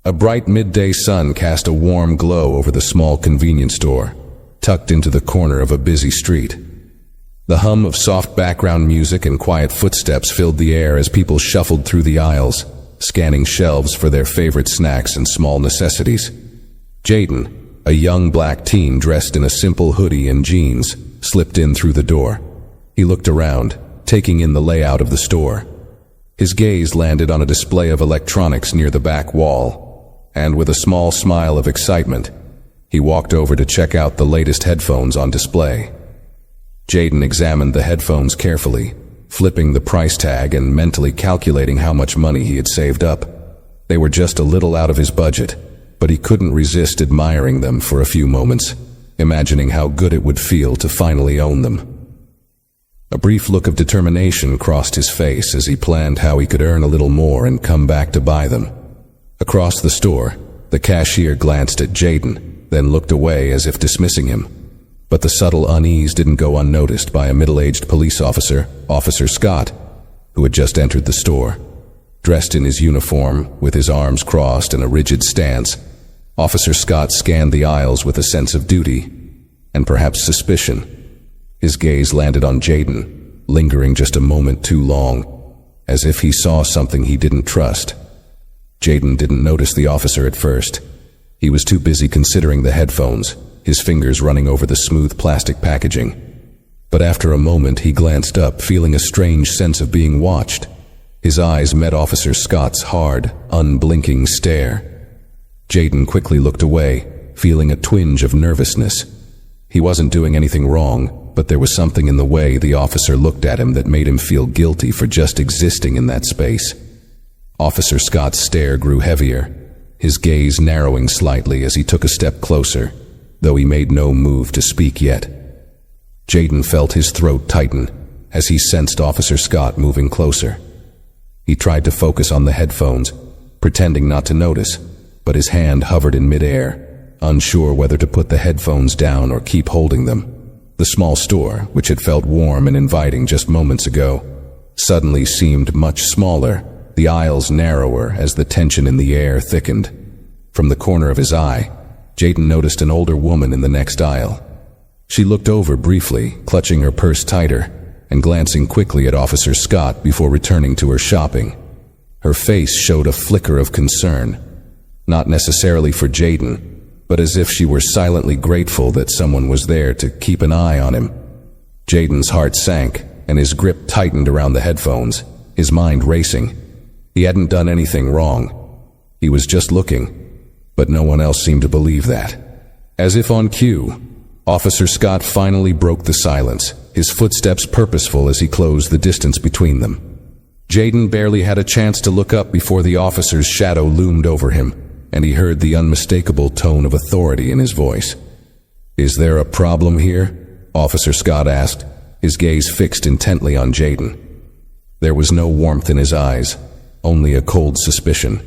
A bright midday sun cast a warm glow over the small convenience store, tucked into the corner of a busy street. The hum of soft background music and quiet footsteps filled the air as people shuffled through the aisles, scanning shelves for their favorite snacks and small necessities. Jaden, a young black teen dressed in a simple hoodie and jeans, slipped in through the door. He looked around, taking in the layout of the store. His gaze landed on a display of electronics near the back wall, and with a small smile of excitement, he walked over to check out the latest headphones on display. Jaden examined the headphones carefully, flipping the price tag and mentally calculating how much money he had saved up. They were just a little out of his budget, but he couldn't resist admiring them for a few moments, imagining how good it would feel to finally own them. A brief look of determination crossed his face as he planned how he could earn a little more and come back to buy them. Across the store, the cashier glanced at Jaden, then looked away as if dismissing him. But the subtle unease didn't go unnoticed by a middle-aged police officer, Officer Scott, who had just entered the store. Dressed in his uniform, with his arms crossed in a rigid stance, Officer Scott scanned the aisles with a sense of duty, and perhaps suspicion. His gaze landed on Jaden, lingering just a moment too long, as if he saw something he didn't trust. Jaden didn't notice the officer at first. He was too busy considering the headphones, his fingers running over the smooth plastic packaging. But after a moment he glanced up, feeling a strange sense of being watched. His eyes met Officer Scott's hard, unblinking stare. Jaden quickly looked away, feeling a twinge of nervousness. He wasn't doing anything wrong, but there was something in the way the officer looked at him that made him feel guilty for just existing in that space. Officer Scott's stare grew heavier, his gaze narrowing slightly as he took a step closer, though he made no move to speak yet. Jaden felt his throat tighten as he sensed Officer Scott moving closer. He tried to focus on the headphones, pretending not to notice, but his hand hovered in midair, unsure whether to put the headphones down or keep holding them. The small store, which had felt warm and inviting just moments ago, suddenly seemed much smaller, the aisles narrower as the tension in the air thickened. From the corner of his eye, Jaden noticed an older woman in the next aisle. She looked over briefly, clutching her purse tighter, and glancing quickly at Officer Scott before returning to her shopping. Her face showed a flicker of concern, not necessarily for Jaden, but as if she were silently grateful that someone was there to keep an eye on him. Jaden's heart sank, and his grip tightened around the headphones, his mind racing. He hadn't done anything wrong. He was just looking, but no one else seemed to believe that. As if on cue, Officer Scott finally broke the silence, his footsteps purposeful as he closed the distance between them. Jaden barely had a chance to look up before the officer's shadow loomed over him, and he heard the unmistakable tone of authority in his voice. "Is there a problem here?" Officer Scott asked, his gaze fixed intently on Jaden. There was no warmth in his eyes, only a cold suspicion.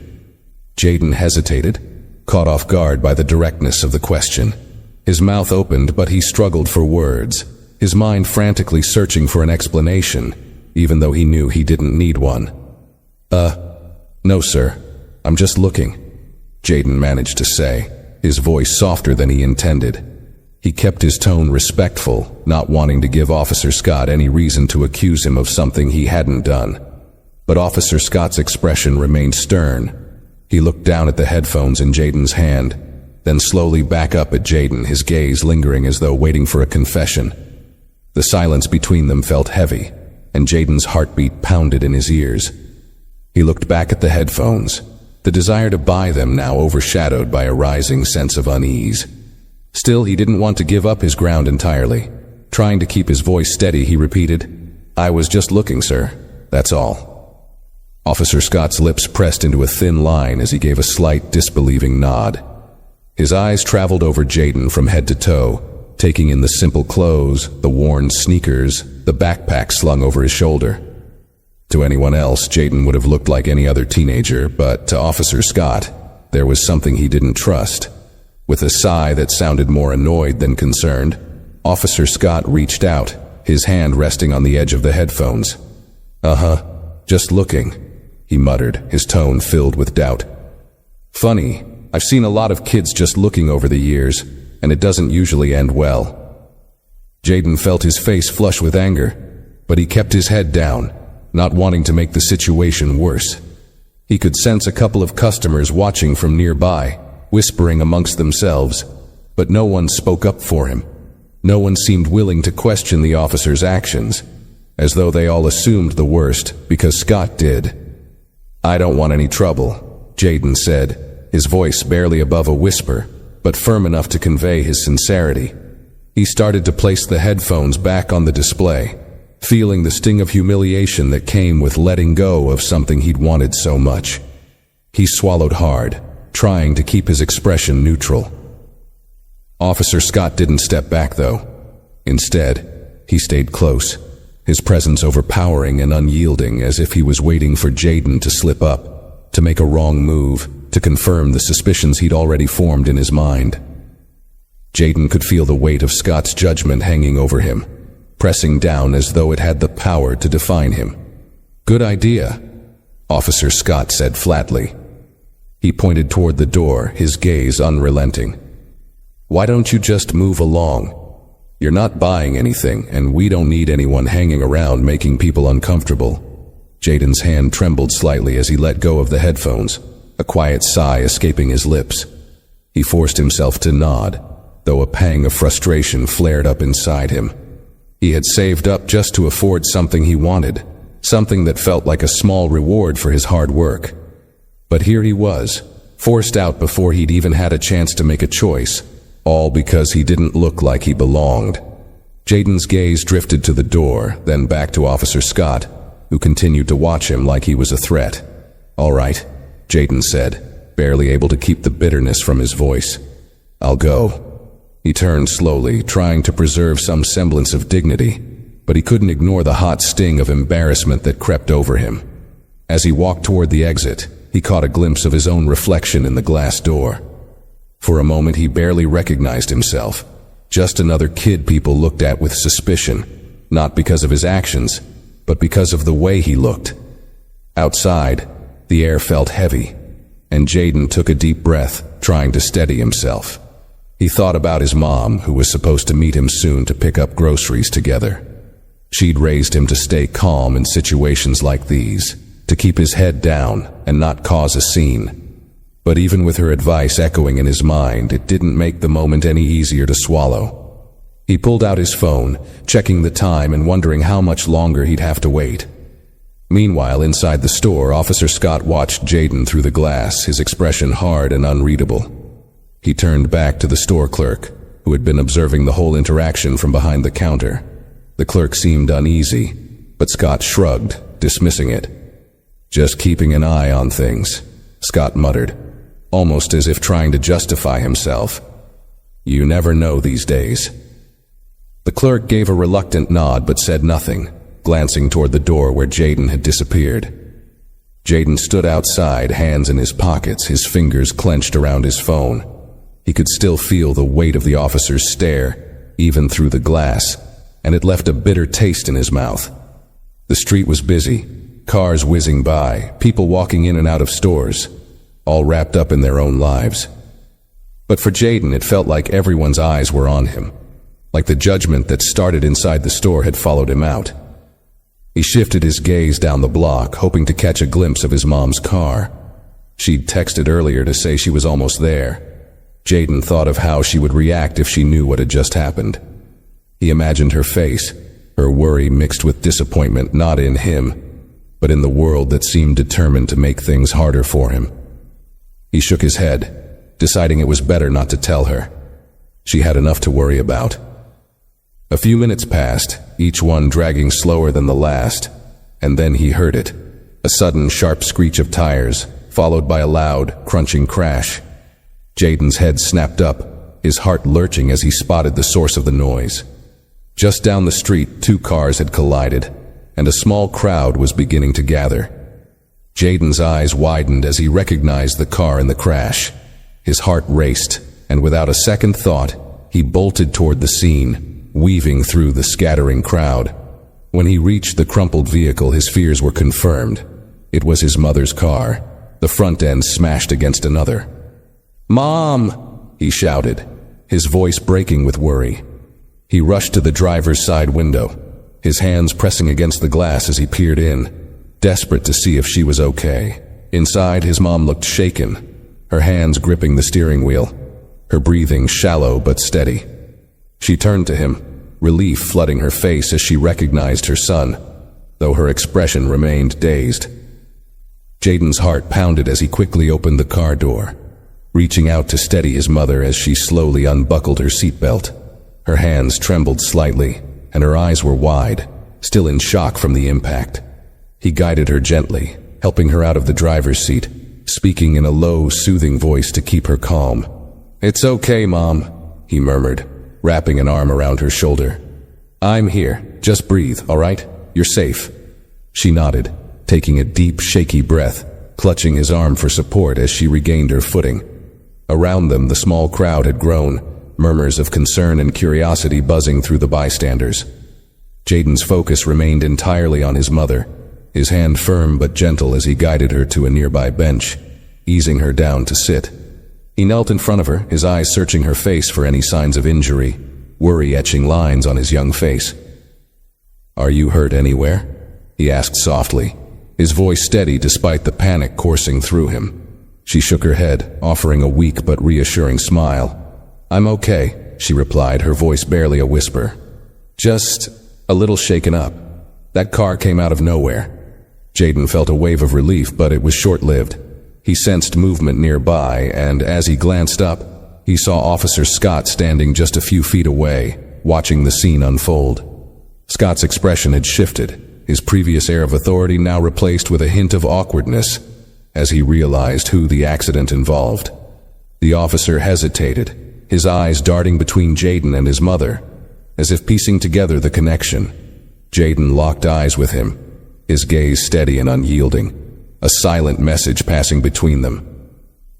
Jaden hesitated, caught off guard by the directness of the question. His mouth opened, but he struggled for words, his mind frantically searching for an explanation, even though he knew he didn't need one. No, sir. I'm just looking," Jaden managed to say, his voice softer than he intended. He kept his tone respectful, not wanting to give Officer Scott any reason to accuse him of something he hadn't done. But Officer Scott's expression remained stern. He looked down at the headphones in Jaden's hand, then slowly back up at Jaden, his gaze lingering as though waiting for a confession. The silence between them felt heavy, and Jaden's heartbeat pounded in his ears. He looked back at the headphones, the desire to buy them now overshadowed by a rising sense of unease. Still, he didn't want to give up his ground entirely. Trying to keep his voice steady, he repeated, "I was just looking, sir. That's all." Officer Scott's lips pressed into a thin line as he gave a slight, disbelieving nod. His eyes traveled over Jaden from head to toe, taking in the simple clothes, the worn sneakers, the backpack slung over his shoulder. To anyone else, Jaden would have looked like any other teenager, but to Officer Scott, there was something he didn't trust. With a sigh that sounded more annoyed than concerned, Officer Scott reached out, his hand resting on the edge of the headphones. Just looking," he muttered, his tone filled with doubt. Funny, I've seen a lot of kids just looking over the years, and it doesn't usually end well. Jayden felt his face flush with anger, but he kept his head down, not wanting to make the situation worse. He could sense a couple of customers watching from nearby, whispering amongst themselves, but no one spoke up for him. No one seemed willing to question the officer's actions, as though they all assumed the worst because Scott did. "I don't want any trouble," Jayden said, his voice barely above a whisper, but firm enough to convey his sincerity. He started to place the headphones back on the display, feeling the sting of humiliation that came with letting go of something he'd wanted so much. He swallowed hard, trying to keep his expression neutral. Officer Scott didn't step back, though. Instead, he stayed close, his presence overpowering and unyielding, as if he was waiting for Jayden to slip up, to make a wrong move, to confirm the suspicions he'd already formed in his mind. Jayden could feel the weight of Scott's judgment hanging over him, pressing down as though it had the power to define him. "Good idea," Officer Scott said flatly. He pointed toward the door, his gaze unrelenting. "Why don't you just move along? You're not buying anything, and we don't need anyone hanging around making people uncomfortable." Jayden's hand trembled slightly as he let go of the headphones, a quiet sigh escaping his lips. He forced himself to nod, though a pang of frustration flared up inside him. He had saved up just to afford something he wanted, something that felt like a small reward for his hard work. But here he was, forced out before he'd even had a chance to make a choice, all because he didn't look like he belonged. Jayden's gaze drifted to the door, then back to Officer Scott, who continued to watch him like he was a threat. "All right," Jayden said, barely able to keep the bitterness from his voice. "I'll go." He turned slowly, trying to preserve some semblance of dignity, but he couldn't ignore the hot sting of embarrassment that crept over him. As he walked toward the exit, he caught a glimpse of his own reflection in the glass door. For a moment he barely recognized himself, just another kid people looked at with suspicion, not because of his actions, but because of the way he looked. Outside, the air felt heavy, and Jayden took a deep breath, trying to steady himself. He thought about his mom, who was supposed to meet him soon to pick up groceries together. She'd raised him to stay calm in situations like these, to keep his head down and not cause a scene. But even with her advice echoing in his mind, it didn't make the moment any easier to swallow. He pulled out his phone, checking the time and wondering how much longer he'd have to wait. Meanwhile, inside the store, Officer Scott watched Jayden through the glass, his expression hard and unreadable. He turned back to the store clerk, who had been observing the whole interaction from behind the counter. The clerk seemed uneasy, but Scott shrugged, dismissing it. "Just keeping an eye on things," Scott muttered, almost as if trying to justify himself. "You never know these days." The clerk gave a reluctant nod but said nothing, glancing toward the door where Jayden had disappeared. Jayden stood outside, hands in his pockets, his fingers clenched around his phone. He could still feel the weight of the officer's stare, even through the glass, and it left a bitter taste in his mouth. The street was busy, cars whizzing by, people walking in and out of stores, all wrapped up in their own lives. But for Jayden, it felt like everyone's eyes were on him, like the judgment that started inside the store had followed him out. He shifted his gaze down the block, hoping to catch a glimpse of his mom's car. She'd texted earlier to say she was almost there. Jayden thought of how she would react if she knew what had just happened. He imagined her face, her worry mixed with disappointment, not in him, but in the world that seemed determined to make things harder for him. He shook his head, deciding it was better not to tell her. She had enough to worry about. A few minutes passed, each one dragging slower than the last, and then he heard it, a sudden sharp screech of tires, followed by a loud, crunching crash. Jayden's head snapped up, his heart lurching as he spotted the source of the noise. Just down the street, 2 cars had collided, and a small crowd was beginning to gather. Jayden's eyes widened as he recognized the car in the crash. His heart raced, and without a second thought, he bolted toward the scene, weaving through the scattering crowd. When he reached the crumpled vehicle, his fears were confirmed. It was his mother's car. The front end smashed against another. "Mom!" he shouted, his voice breaking with worry. He rushed to the driver's side window, his hands pressing against the glass as he peered in, desperate to see if she was okay. Inside, his mom looked shaken, her hands gripping the steering wheel, her breathing shallow but steady. She turned to him, relief flooding her face as she recognized her son, though her expression remained dazed. Jaden's heart pounded as he quickly opened the car door, reaching out to steady his mother as she slowly unbuckled her seatbelt. Her hands trembled slightly, and her eyes were wide, still in shock from the impact. He guided her gently, helping her out of the driver's seat, speaking in a low, soothing voice to keep her calm. "It's okay, Mom," he murmured, wrapping an arm around her shoulder. "I'm here. Just breathe, all right? You're safe." She nodded, taking a deep, shaky breath, clutching his arm for support as she regained her footing. Around them, the small crowd had grown, murmurs of concern and curiosity buzzing through the bystanders. Jaden's focus remained entirely on his mother, his hand firm but gentle as he guided her to a nearby bench, easing her down to sit. He knelt in front of her, his eyes searching her face for any signs of injury, worry etching lines on his young face. "Are you hurt anywhere?" he asked softly, his voice steady despite the panic coursing through him. She shook her head, offering a weak but reassuring smile. "I'm okay," she replied, her voice barely a whisper. "Just a little shaken up. That car came out of nowhere." Jaden felt a wave of relief, but it was short-lived. He sensed movement nearby, and as he glanced up, he saw Officer Scott standing just a few feet away, watching the scene unfold. Scott's expression had shifted, his previous air of authority now replaced with a hint of awkwardness, as he realized who the accident involved. The officer hesitated, his eyes darting between Jaden and his mother, as if piecing together the connection. Jaden locked eyes with him, his gaze steady and unyielding, a silent message passing between them.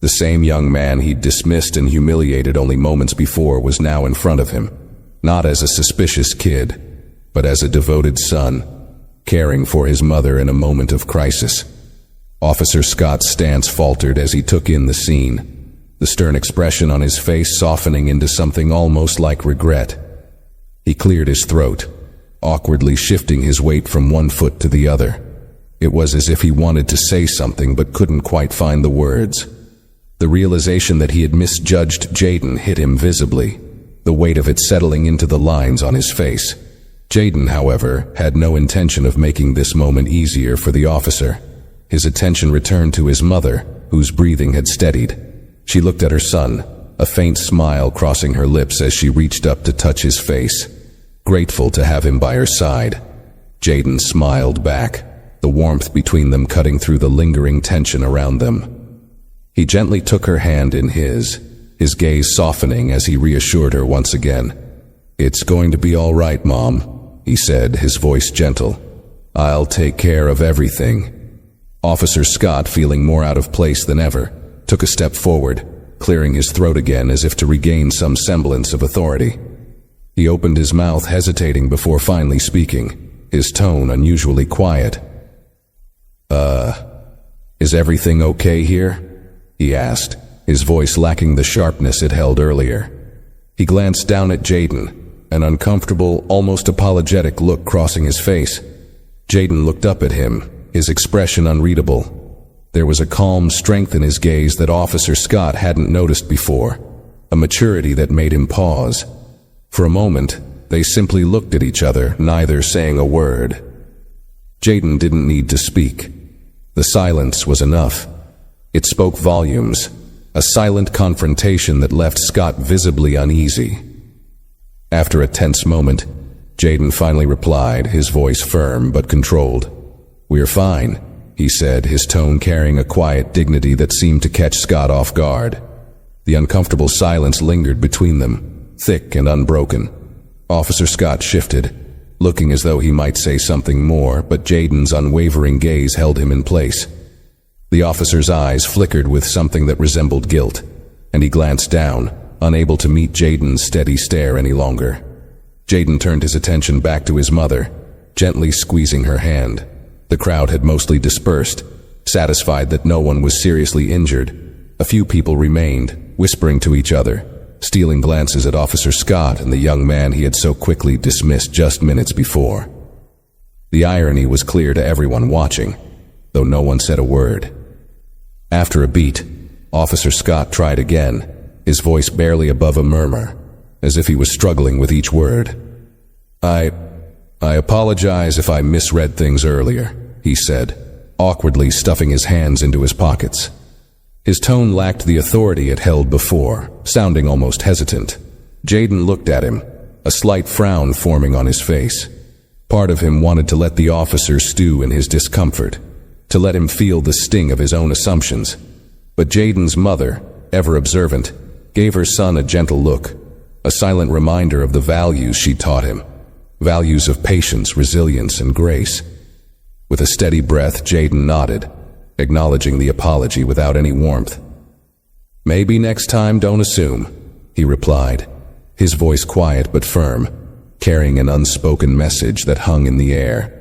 The same young man he'd dismissed and humiliated only moments before was now in front of him, not as a suspicious kid, but as a devoted son, caring for his mother in a moment of crisis. Officer Scott's stance faltered as he took in the scene, the stern expression on his face softening into something almost like regret. He cleared his throat, awkwardly shifting his weight from one foot to the other. It was as if he wanted to say something but couldn't quite find the words. The realization that he had misjudged Jaden hit him visibly, the weight of it settling into the lines on his face. Jaden, however, had no intention of making this moment easier for the officer. His attention returned to his mother, whose breathing had steadied. She looked at her son, a faint smile crossing her lips as she reached up to touch his face, grateful to have him by her side. Jaden smiled back, the warmth between them cutting through the lingering tension around them. He gently took her hand in his gaze softening as he reassured her once again. "It's going to be all right, Mom," he said, his voice gentle. "I'll take care of everything." Officer Scott, feeling more out of place than ever, took a step forward, clearing his throat again as if to regain some semblance of authority. He opened his mouth, hesitating before finally speaking, his tone unusually quiet. Is everything okay here?" he asked, his voice lacking the sharpness it held earlier. He glanced down at Jaden, an uncomfortable, almost apologetic look crossing his face. Jaden looked up at him, his expression unreadable. There was a calm strength in his gaze that Officer Scott hadn't noticed before, a maturity that made him pause. For a moment, they simply looked at each other, neither saying a word. Jaden didn't need to speak. The silence was enough. It spoke volumes, a silent confrontation that left Scott visibly uneasy. After a tense moment, Jaden finally replied, his voice firm but controlled. "We're fine," he said, his tone carrying a quiet dignity that seemed to catch Scott off guard. The uncomfortable silence lingered between them, thick and unbroken. Officer Scott shifted, looking as though he might say something more, but Jaden's unwavering gaze held him in place. The officer's eyes flickered with something that resembled guilt, and he glanced down, unable to meet Jaden's steady stare any longer. Jaden turned his attention back to his mother, gently squeezing her hand. The crowd had mostly dispersed, Satisfied that no one was seriously injured, a few people remained, whispering to each other, stealing glances at Officer Scott and the young man he had so quickly dismissed just minutes before. The irony was clear to everyone watching, though no one said a word. After a beat, Officer Scott tried again, his voice barely above a murmur, as if he was struggling with each word. I apologize if I misread things earlier, he said, awkwardly stuffing his hands into his pockets. His tone lacked the authority it held before, sounding almost hesitant. Jayden looked at him, a slight frown forming on his face. Part of him wanted to let the officer stew in his discomfort, to let him feel the sting of his own assumptions. But Jayden's mother, ever observant, gave her son a gentle look, a silent reminder of the values she taught him, values of patience, resilience, and grace. With a steady breath, Jayden nodded, acknowledging the apology without any warmth. "Maybe next time don't assume," he replied, his voice quiet but firm, carrying an unspoken message that hung in the air.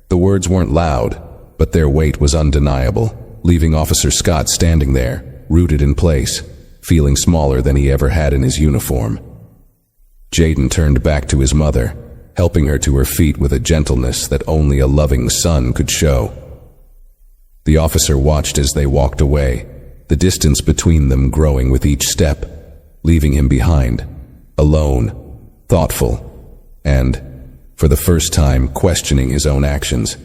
The words weren't loud, but their weight was undeniable, leaving Officer Scott standing there, rooted in place, feeling smaller than he ever had in his uniform. Jayden turned back to his mother, helping her to her feet with a gentleness that only a loving son could show. The officer watched as they walked away, the distance between them growing with each step, leaving him behind, alone, thoughtful, and, for the first time, questioning his own actions.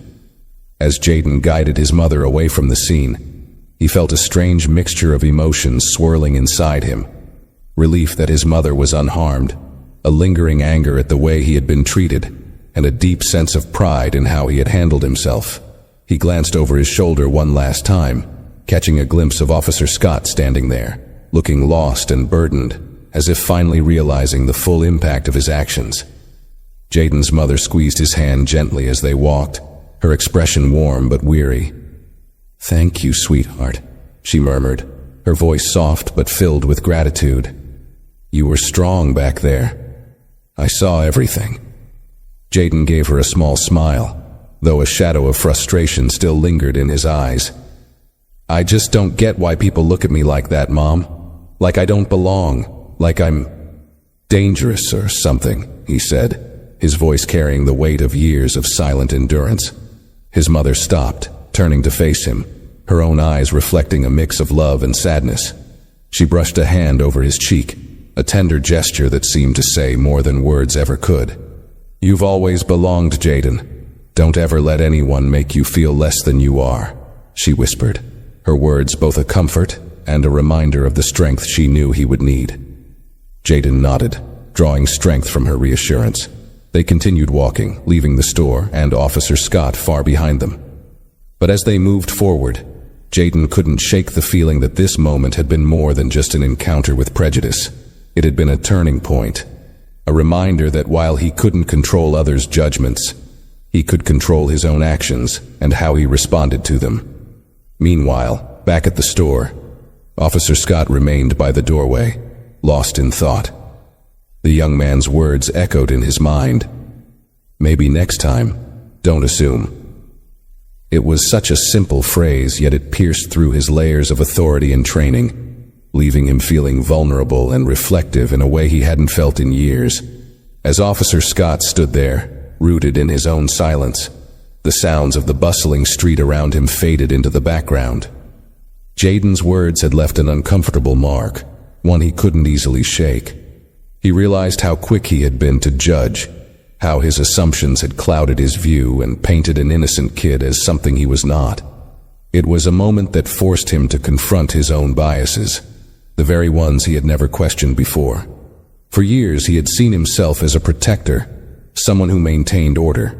As Jayden guided his mother away from the scene, he felt a strange mixture of emotions swirling inside him. Relief that his mother was unharmed, a lingering anger at the way he had been treated, and a deep sense of pride in how he had handled himself. He glanced over his shoulder one last time, catching a glimpse of Officer Scott standing there, looking lost and burdened, as if finally realizing the full impact of his actions. Jayden's mother squeezed his hand gently as they walked, her expression warm but weary. "Thank you, sweetheart," she murmured, her voice soft but filled with gratitude. "You were strong back there. I saw everything." Jayden gave her a small smile, though a shadow of frustration still lingered in his eyes. "I just don't get why people look at me like that, Mom. Like I don't belong, like I'm dangerous or something," he said, his voice carrying the weight of years of silent endurance. His mother stopped, turning to face him, her own eyes reflecting a mix of love and sadness. She brushed a hand over his cheek, a tender gesture that seemed to say more than words ever could. "You've always belonged, Jayden. Don't ever let anyone make you feel less than you are," she whispered, her words both a comfort and a reminder of the strength she knew he would need. Jayden nodded, drawing strength from her reassurance. They continued walking, leaving the store and Officer Scott far behind them. But as they moved forward, Jayden couldn't shake the feeling that this moment had been more than just an encounter with prejudice. It had been a turning point, a reminder that while he couldn't control others' judgments, he could control his own actions and how he responded to them. Meanwhile, back at the store, Officer Scott remained by the doorway, lost in thought. The young man's words echoed in his mind. "Maybe next time, don't assume." It was such a simple phrase, yet it pierced through his layers of authority and training, leaving him feeling vulnerable and reflective in a way he hadn't felt in years. As Officer Scott stood there, rooted in his own silence, the sounds of the bustling street around him faded into the background. Jayden's words had left an uncomfortable mark, one he couldn't easily shake. He realized how quick he had been to judge, how his assumptions had clouded his view and painted an innocent kid as something he was not. It was a moment that forced him to confront his own biases, the very ones he had never questioned before. For years he had seen himself as a protector, someone who maintained order.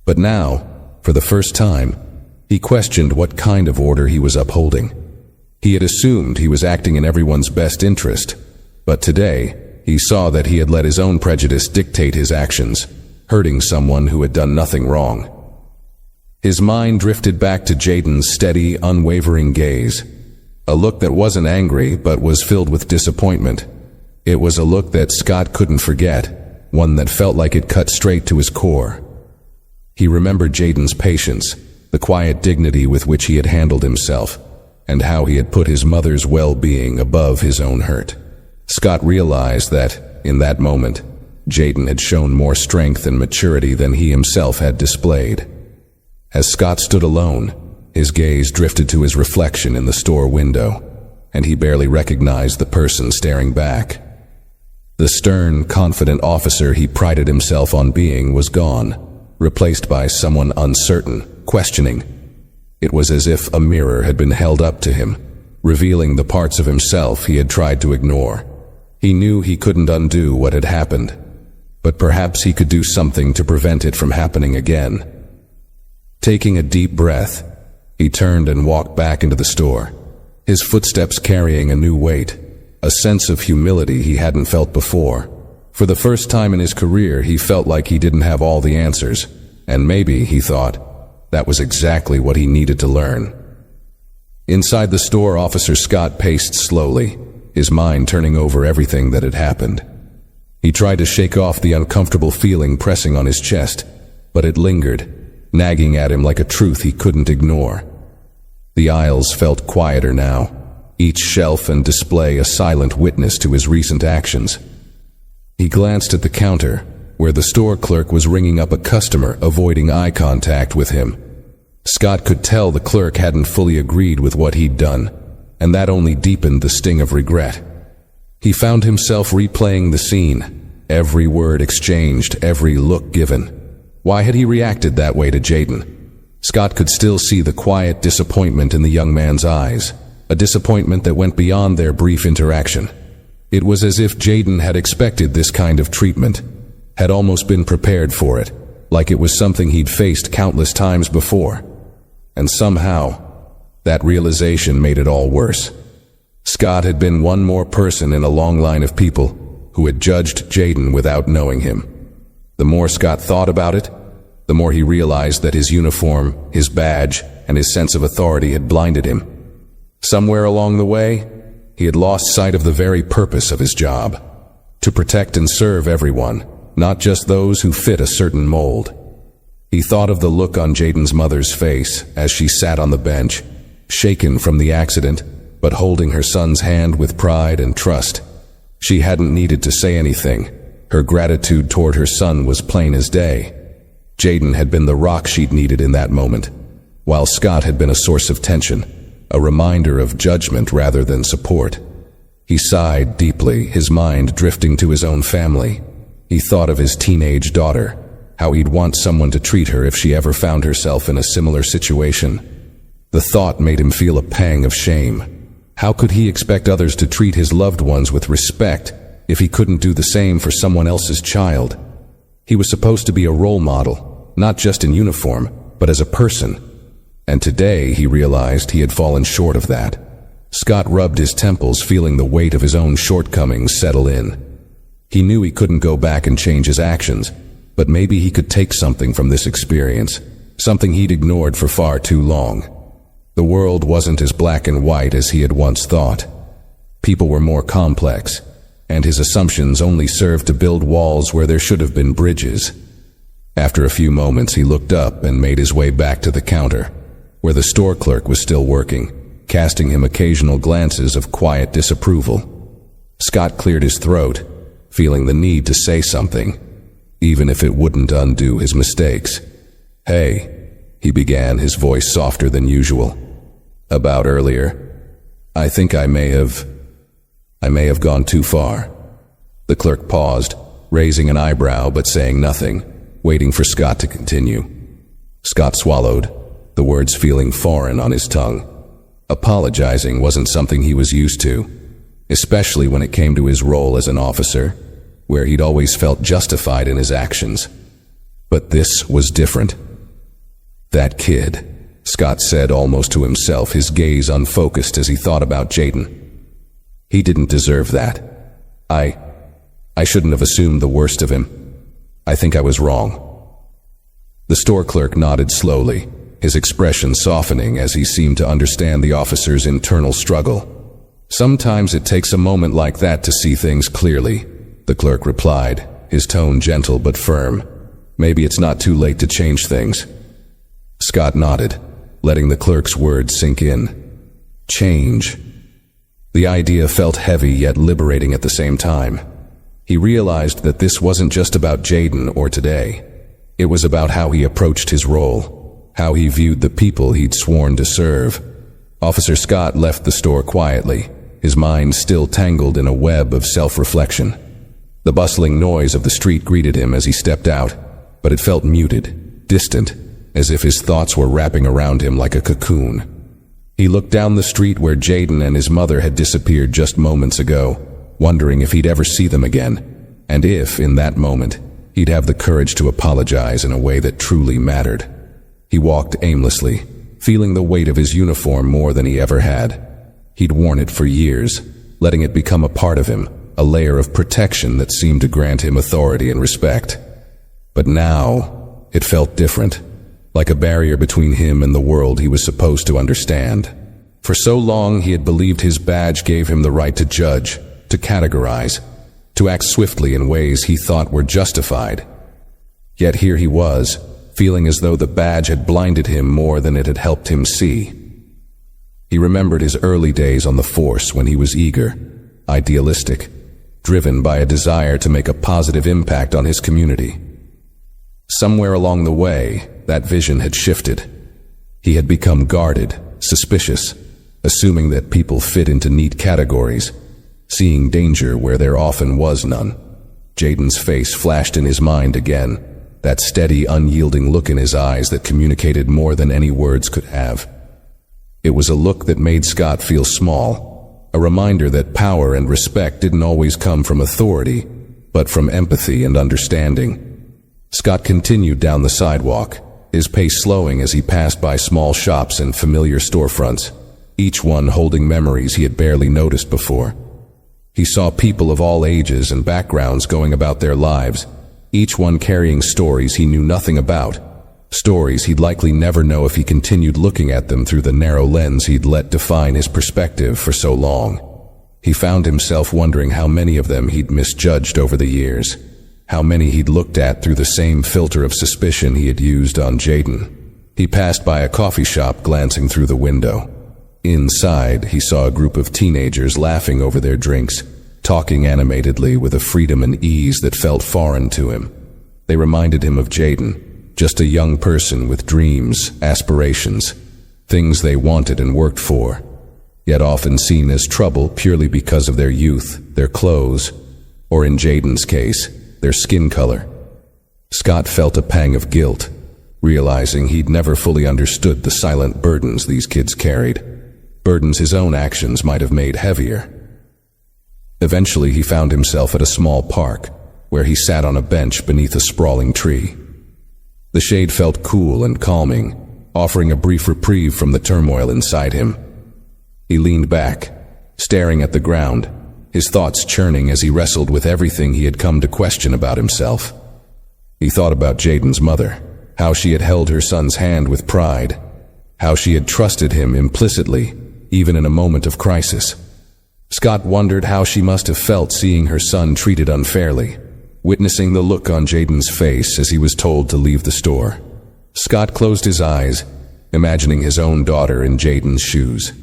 But now, for the first time, he questioned what kind of order he was upholding. He had assumed he was acting in everyone's best interest, but today, he saw that he had let his own prejudice dictate his actions, hurting someone who had done nothing wrong. His mind drifted back to Jayden's steady, unwavering gaze, a look that wasn't angry but was filled with disappointment. It was a look that Scott couldn't forget, one that felt like it cut straight to his core. He remembered Jayden's patience, the quiet dignity with which he had handled himself, and how he had put his mother's well-being above his own hurt. Scott realized that, in that moment, Jayden had shown more strength and maturity than he himself had displayed. As Scott stood alone, his gaze drifted to his reflection in the store window, and he barely recognized the person staring back. The stern, confident officer he prided himself on being was gone, replaced by someone uncertain, questioning. It was as if a mirror had been held up to him, revealing the parts of himself he had tried to ignore. He knew he couldn't undo what had happened, but perhaps he could do something to prevent it from happening again. Taking a deep breath, he turned and walked back into the store, his footsteps carrying a new weight, a sense of humility he hadn't felt before. For the first time in his career, he felt like he didn't have all the answers, and maybe, he thought, that was exactly what he needed to learn. Inside the store, Officer Scott paced slowly, his mind turning over everything that had happened. He tried to shake off the uncomfortable feeling pressing on his chest, but it lingered, nagging at him like a truth he couldn't ignore. The aisles felt quieter now, each shelf and display a silent witness to his recent actions. He glanced at the counter, where the store clerk was ringing up a customer, avoiding eye contact with him. Scott could tell the clerk hadn't fully agreed with what he'd done, and that only deepened the sting of regret. He found himself replaying the scene, every word exchanged, every look given. Why had he reacted that way to Jayden? Scott could still see the quiet disappointment in the young man's eyes, a disappointment that went beyond their brief interaction. It was as if Jayden had expected this kind of treatment, had almost been prepared for it, like it was something he'd faced countless times before. And somehow, that realization made it all worse. Scott had been one more person in a long line of people who had judged Jayden without knowing him. The more Scott thought about it, the more he realized that his uniform, his badge, and his sense of authority had blinded him. Somewhere along the way, he had lost sight of the very purpose of his job, to protect and serve everyone, not just those who fit a certain mold. He thought of the look on Jayden's mother's face as she sat on the bench, shaken from the accident, but holding her son's hand with pride and trust. She hadn't needed to say anything. Her gratitude toward her son was plain as day. Jayden had been the rock she'd needed in that moment, while Scott had been a source of tension, a reminder of judgment rather than support. He sighed deeply, his mind drifting to his own family. He thought of his teenage daughter, how he'd want someone to treat her if she ever found herself in a similar situation. The thought made him feel a pang of shame. How could he expect others to treat his loved ones with respect if he couldn't do the same for someone else's child? He was supposed to be a role model, not just in uniform, but as a person. And today he realized he had fallen short of that. Scott rubbed his temples, feeling the weight of his own shortcomings settle in. He knew he couldn't go back and change his actions, but maybe he could take something from this experience, something he'd ignored for far too long. The world wasn't as black and white as he had once thought. People were more complex, and his assumptions only served to build walls where there should have been bridges. After a few moments, he looked up and made his way back to the counter, where the store clerk was still working, casting him occasional glances of quiet disapproval. Scott cleared his throat, feeling the need to say something, even if it wouldn't undo his mistakes. "Hey," he began, his voice softer than usual. "About earlier, I think I may have gone too far." The clerk paused, raising an eyebrow but saying nothing, waiting for Scott to continue. Scott swallowed, the words feeling foreign on his tongue. Apologizing wasn't something he was used to, especially when it came to his role as an officer, where he'd always felt justified in his actions. But this was different. "That kid," Scott said almost to himself, his gaze unfocused as he thought about Jayden. "He didn't deserve that. I shouldn't have assumed the worst of him. I think I was wrong." The store clerk nodded slowly, his expression softening as he seemed to understand the officer's internal struggle. "Sometimes it takes a moment like that to see things clearly," the clerk replied, his tone gentle but firm. "Maybe it's not too late to change things." Scott nodded, letting the clerk's words sink in. Change. The idea felt heavy yet liberating at the same time. He realized that this wasn't just about Jayden or today. It was about how he approached his role, how he viewed the people he'd sworn to serve. Officer Scott left the store quietly, his mind still tangled in a web of self-reflection. The bustling noise of the street greeted him as he stepped out, but it felt muted, distant, as if his thoughts were wrapping around him like a cocoon. He looked down the street where Jayden and his mother had disappeared just moments ago, wondering if he'd ever see them again, and if, in that moment, he'd have the courage to apologize in a way that truly mattered. He walked aimlessly, feeling the weight of his uniform more than he ever had. He'd worn it for years, letting it become a part of him, a layer of protection that seemed to grant him authority and respect. But now, it felt different, like a barrier between him and the world he was supposed to understand. For so long he had believed his badge gave him the right to judge, to categorize, to act swiftly in ways he thought were justified. Yet here he was, feeling as though the badge had blinded him more than it had helped him see. He remembered his early days on the force when he was eager, idealistic, driven by a desire to make a positive impact on his community. Somewhere along the way, that vision had shifted. He had become guarded, suspicious, assuming that people fit into neat categories, seeing danger where there often was none. Jayden's face flashed in his mind again, that steady, unyielding look in his eyes that communicated more than any words could have. It was a look that made Scott feel small, a reminder that power and respect didn't always come from authority, but from empathy and understanding. Scott continued down the sidewalk, his pace slowing as he passed by small shops and familiar storefronts, each one holding memories he had barely noticed before. He saw people of all ages and backgrounds going about their lives, each one carrying stories he knew nothing about, stories he'd likely never know if he continued looking at them through the narrow lens he'd let define his perspective for so long. He found himself wondering how many of them he'd misjudged over the years, how many he'd looked at through the same filter of suspicion he had used on Jayden. He passed by a coffee shop, glancing through the window. Inside, he saw a group of teenagers laughing over their drinks, talking animatedly with a freedom and ease that felt foreign to him. They reminded him of Jayden, just a young person with dreams, aspirations, things they wanted and worked for, yet often seen as trouble purely because of their youth, their clothes, or in Jayden's case, their skin color. Scott felt a pang of guilt, realizing he'd never fully understood the silent burdens these kids carried, burdens his own actions might have made heavier. Eventually, he found himself at a small park, where he sat on a bench beneath a sprawling tree. The shade felt cool and calming, offering a brief reprieve from the turmoil inside him. He leaned back, staring at the ground, his thoughts churning as he wrestled with everything he had come to question about himself. He thought about Jayden's mother, how she had held her son's hand with pride, how she had trusted him implicitly, even in a moment of crisis. Scott wondered how she must have felt seeing her son treated unfairly, witnessing the look on Jayden's face as he was told to leave the store. Scott closed his eyes, imagining his own daughter in Jayden's shoes.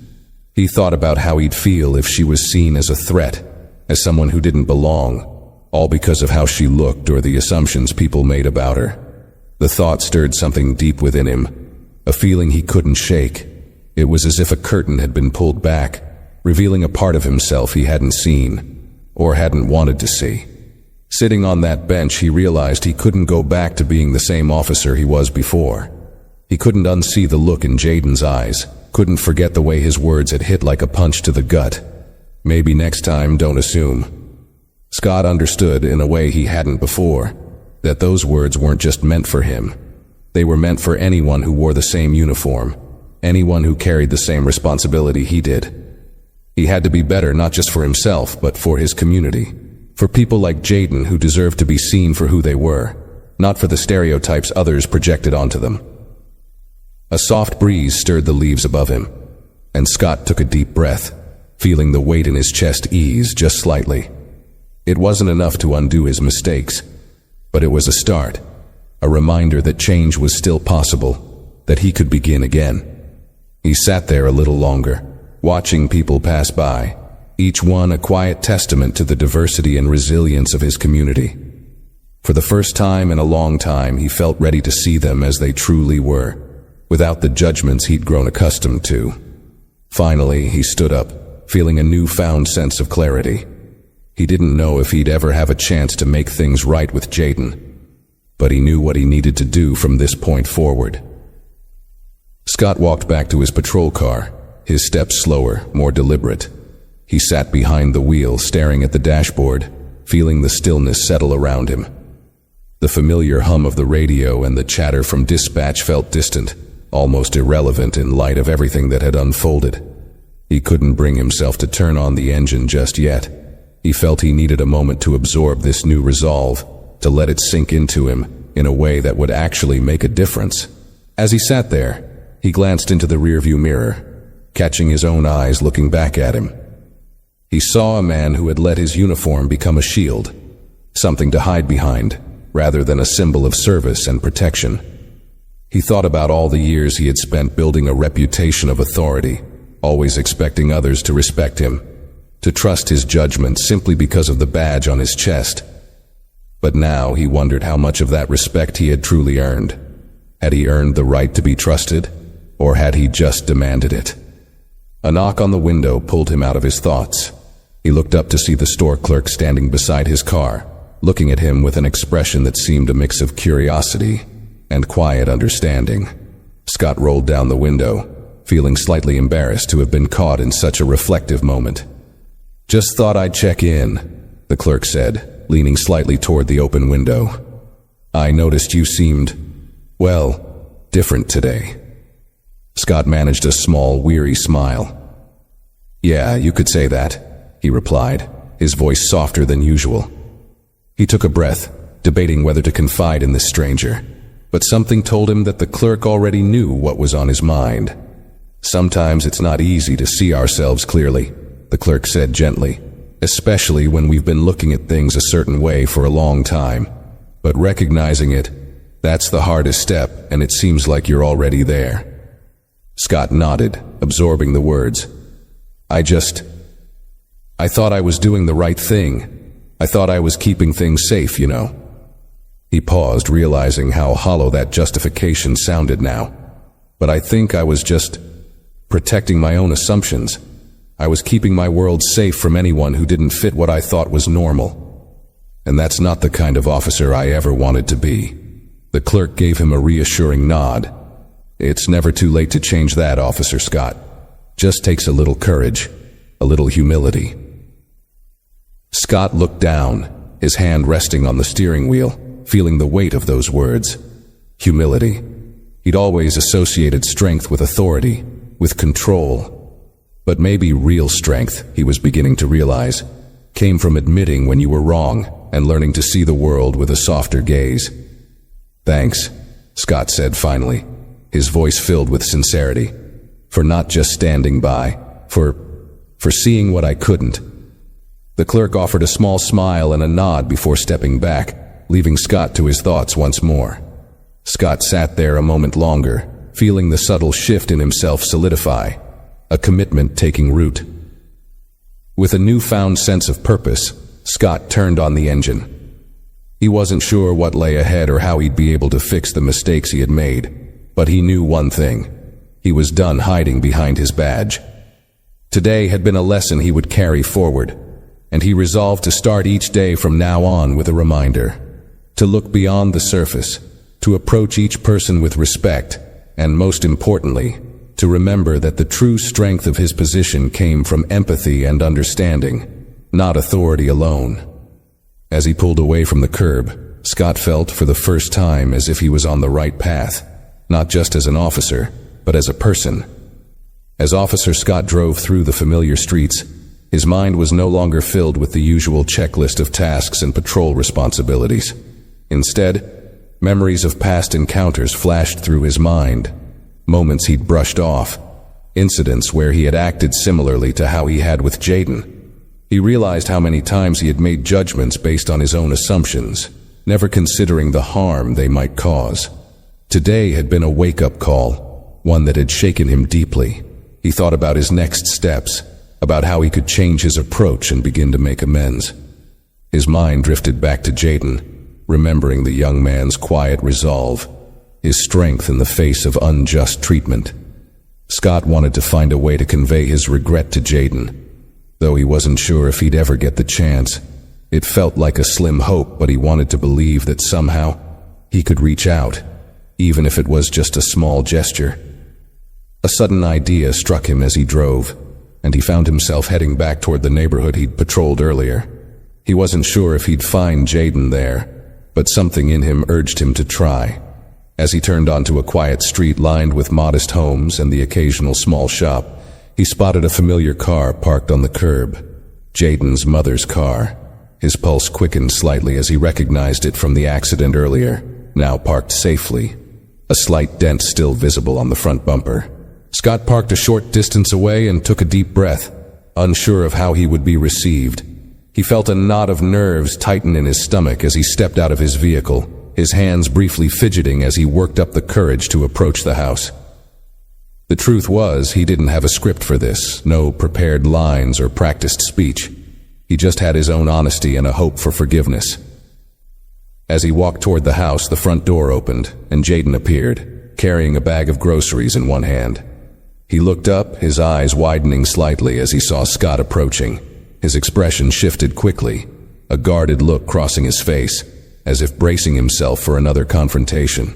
He thought about how he'd feel if she was seen as a threat, as someone who didn't belong, all because of how she looked or the assumptions people made about her. The thought stirred something deep within him, a feeling he couldn't shake. It was as if a curtain had been pulled back, revealing a part of himself he hadn't seen, or hadn't wanted to see. Sitting on that bench, he realized he couldn't go back to being the same officer he was before. He couldn't unsee the look in Jayden's eyes, couldn't forget the way his words had hit like a punch to the gut. Maybe next time, don't assume. Scott understood, in a way he hadn't before, that those words weren't just meant for him. They were meant for anyone who wore the same uniform, anyone who carried the same responsibility he did. He had to be better, not just for himself, but for his community, for people like Jayden who deserved to be seen for who they were, not for the stereotypes others projected onto them. A soft breeze stirred the leaves above him, and Scott took a deep breath, feeling the weight in his chest ease just slightly. It wasn't enough to undo his mistakes, but it was a start, a reminder that change was still possible, that he could begin again. He sat there a little longer, watching people pass by, each one a quiet testament to the diversity and resilience of his community. For the first time in a long time, he felt ready to see them as they truly were, without the judgments he'd grown accustomed to. Finally, he stood up, feeling a newfound sense of clarity. He didn't know if he'd ever have a chance to make things right with Jayden, but he knew what he needed to do from this point forward. Scott walked back to his patrol car, his steps slower, more deliberate. He sat behind the wheel, staring at the dashboard, feeling the stillness settle around him. The familiar hum of the radio and the chatter from dispatch felt distant, almost irrelevant in light of everything that had unfolded. He couldn't bring himself to turn on the engine just yet. He felt he needed a moment to absorb this new resolve, to let it sink into him in a way that would actually make a difference. As he sat there, he glanced into the rearview mirror, catching his own eyes looking back at him. He saw a man who had let his uniform become a shield, something to hide behind, rather than a symbol of service and protection. He thought about all the years he had spent building a reputation of authority, always expecting others to respect him, to trust his judgment simply because of the badge on his chest. But now he wondered how much of that respect he had truly earned. Had he earned the right to be trusted, or had he just demanded it? A knock on the window pulled him out of his thoughts. He looked up to see the store clerk standing beside his car, looking at him with an expression that seemed a mix of curiosity and quiet understanding. Scott rolled down the window, feeling slightly embarrassed to have been caught in such a reflective moment. "Just thought I'd check in," the clerk said, leaning slightly toward the open window. "I noticed you seemed, well, different today." Scott managed a small, weary smile. "Yeah, you could say that," he replied, his voice softer than usual. He took a breath, debating whether to confide in this stranger, but something told him that the clerk already knew what was on his mind. "Sometimes it's not easy to see ourselves clearly," the clerk said gently, "especially when we've been looking at things a certain way for a long time. But recognizing it, that's the hardest step, and it seems like you're already there." Scott nodded, absorbing the words. I thought I was doing the right thing. I thought I was keeping things safe, you know." He paused, realizing how hollow that justification sounded now. "But I think I was just protecting my own assumptions. I was keeping my world safe from anyone who didn't fit what I thought was normal. And that's not the kind of officer I ever wanted to be." The clerk gave him a reassuring nod. "It's never too late to change that, Officer Scott. Just takes a little courage, a little humility." Scott looked down, his hand resting on the steering wheel, feeling the weight of those words. Humility. He'd always associated strength with authority, with control. But maybe real strength, he was beginning to realize, came from admitting when you were wrong and learning to see the world with a softer gaze. "Thanks," Scott said finally, his voice filled with sincerity, "for not just standing by, for seeing what I couldn't." The clerk offered a small smile and a nod before stepping back, leaving Scott to his thoughts once more. Scott sat there a moment longer, feeling the subtle shift in himself solidify, a commitment taking root. With a newfound sense of purpose, Scott turned on the engine. He wasn't sure what lay ahead or how he'd be able to fix the mistakes he had made, but he knew one thing. He was done hiding behind his badge. Today had been a lesson he would carry forward, and he resolved to start each day from now on with a reminder, to look beyond the surface, to approach each person with respect, and most importantly, to remember that the true strength of his position came from empathy and understanding, not authority alone. As he pulled away from the curb, Scott felt for the first time as if he was on the right path, not just as an officer, but as a person. As Officer Scott drove through the familiar streets, his mind was no longer filled with the usual checklist of tasks and patrol responsibilities. Instead, memories of past encounters flashed through his mind, moments he'd brushed off, incidents where he had acted similarly to how he had with Jayden. He realized how many times he had made judgments based on his own assumptions, never considering the harm they might cause. Today had been a wake-up call, one that had shaken him deeply. He thought about his next steps, about how he could change his approach and begin to make amends. His mind drifted back to Jayden, remembering the young man's quiet resolve, his strength in the face of unjust treatment. Scott wanted to find a way to convey his regret to Jayden, though he wasn't sure if he'd ever get the chance. It felt like a slim hope, but he wanted to believe that somehow he could reach out, even if it was just a small gesture. A sudden idea struck him as he drove, and he found himself heading back toward the neighborhood he'd patrolled earlier. He wasn't sure if he'd find Jayden there, but something in him urged him to try. As he turned onto a quiet street lined with modest homes and the occasional small shop, he spotted a familiar car parked on the curb. Jayden's mother's car. His pulse quickened slightly as he recognized it from the accident earlier, now parked safely, a slight dent still visible on the front bumper. Scott parked a short distance away and took a deep breath, unsure of how he would be received. He felt a knot of nerves tighten in his stomach as he stepped out of his vehicle, his hands briefly fidgeting as he worked up the courage to approach the house. The truth was, he didn't have a script for this, no prepared lines or practiced speech. He just had his own honesty and a hope for forgiveness. As he walked toward the house, the front door opened, and Jayden appeared, carrying a bag of groceries in one hand. He looked up, his eyes widening slightly as he saw Scott approaching. His expression shifted quickly, a guarded look crossing his face, as if bracing himself for another confrontation.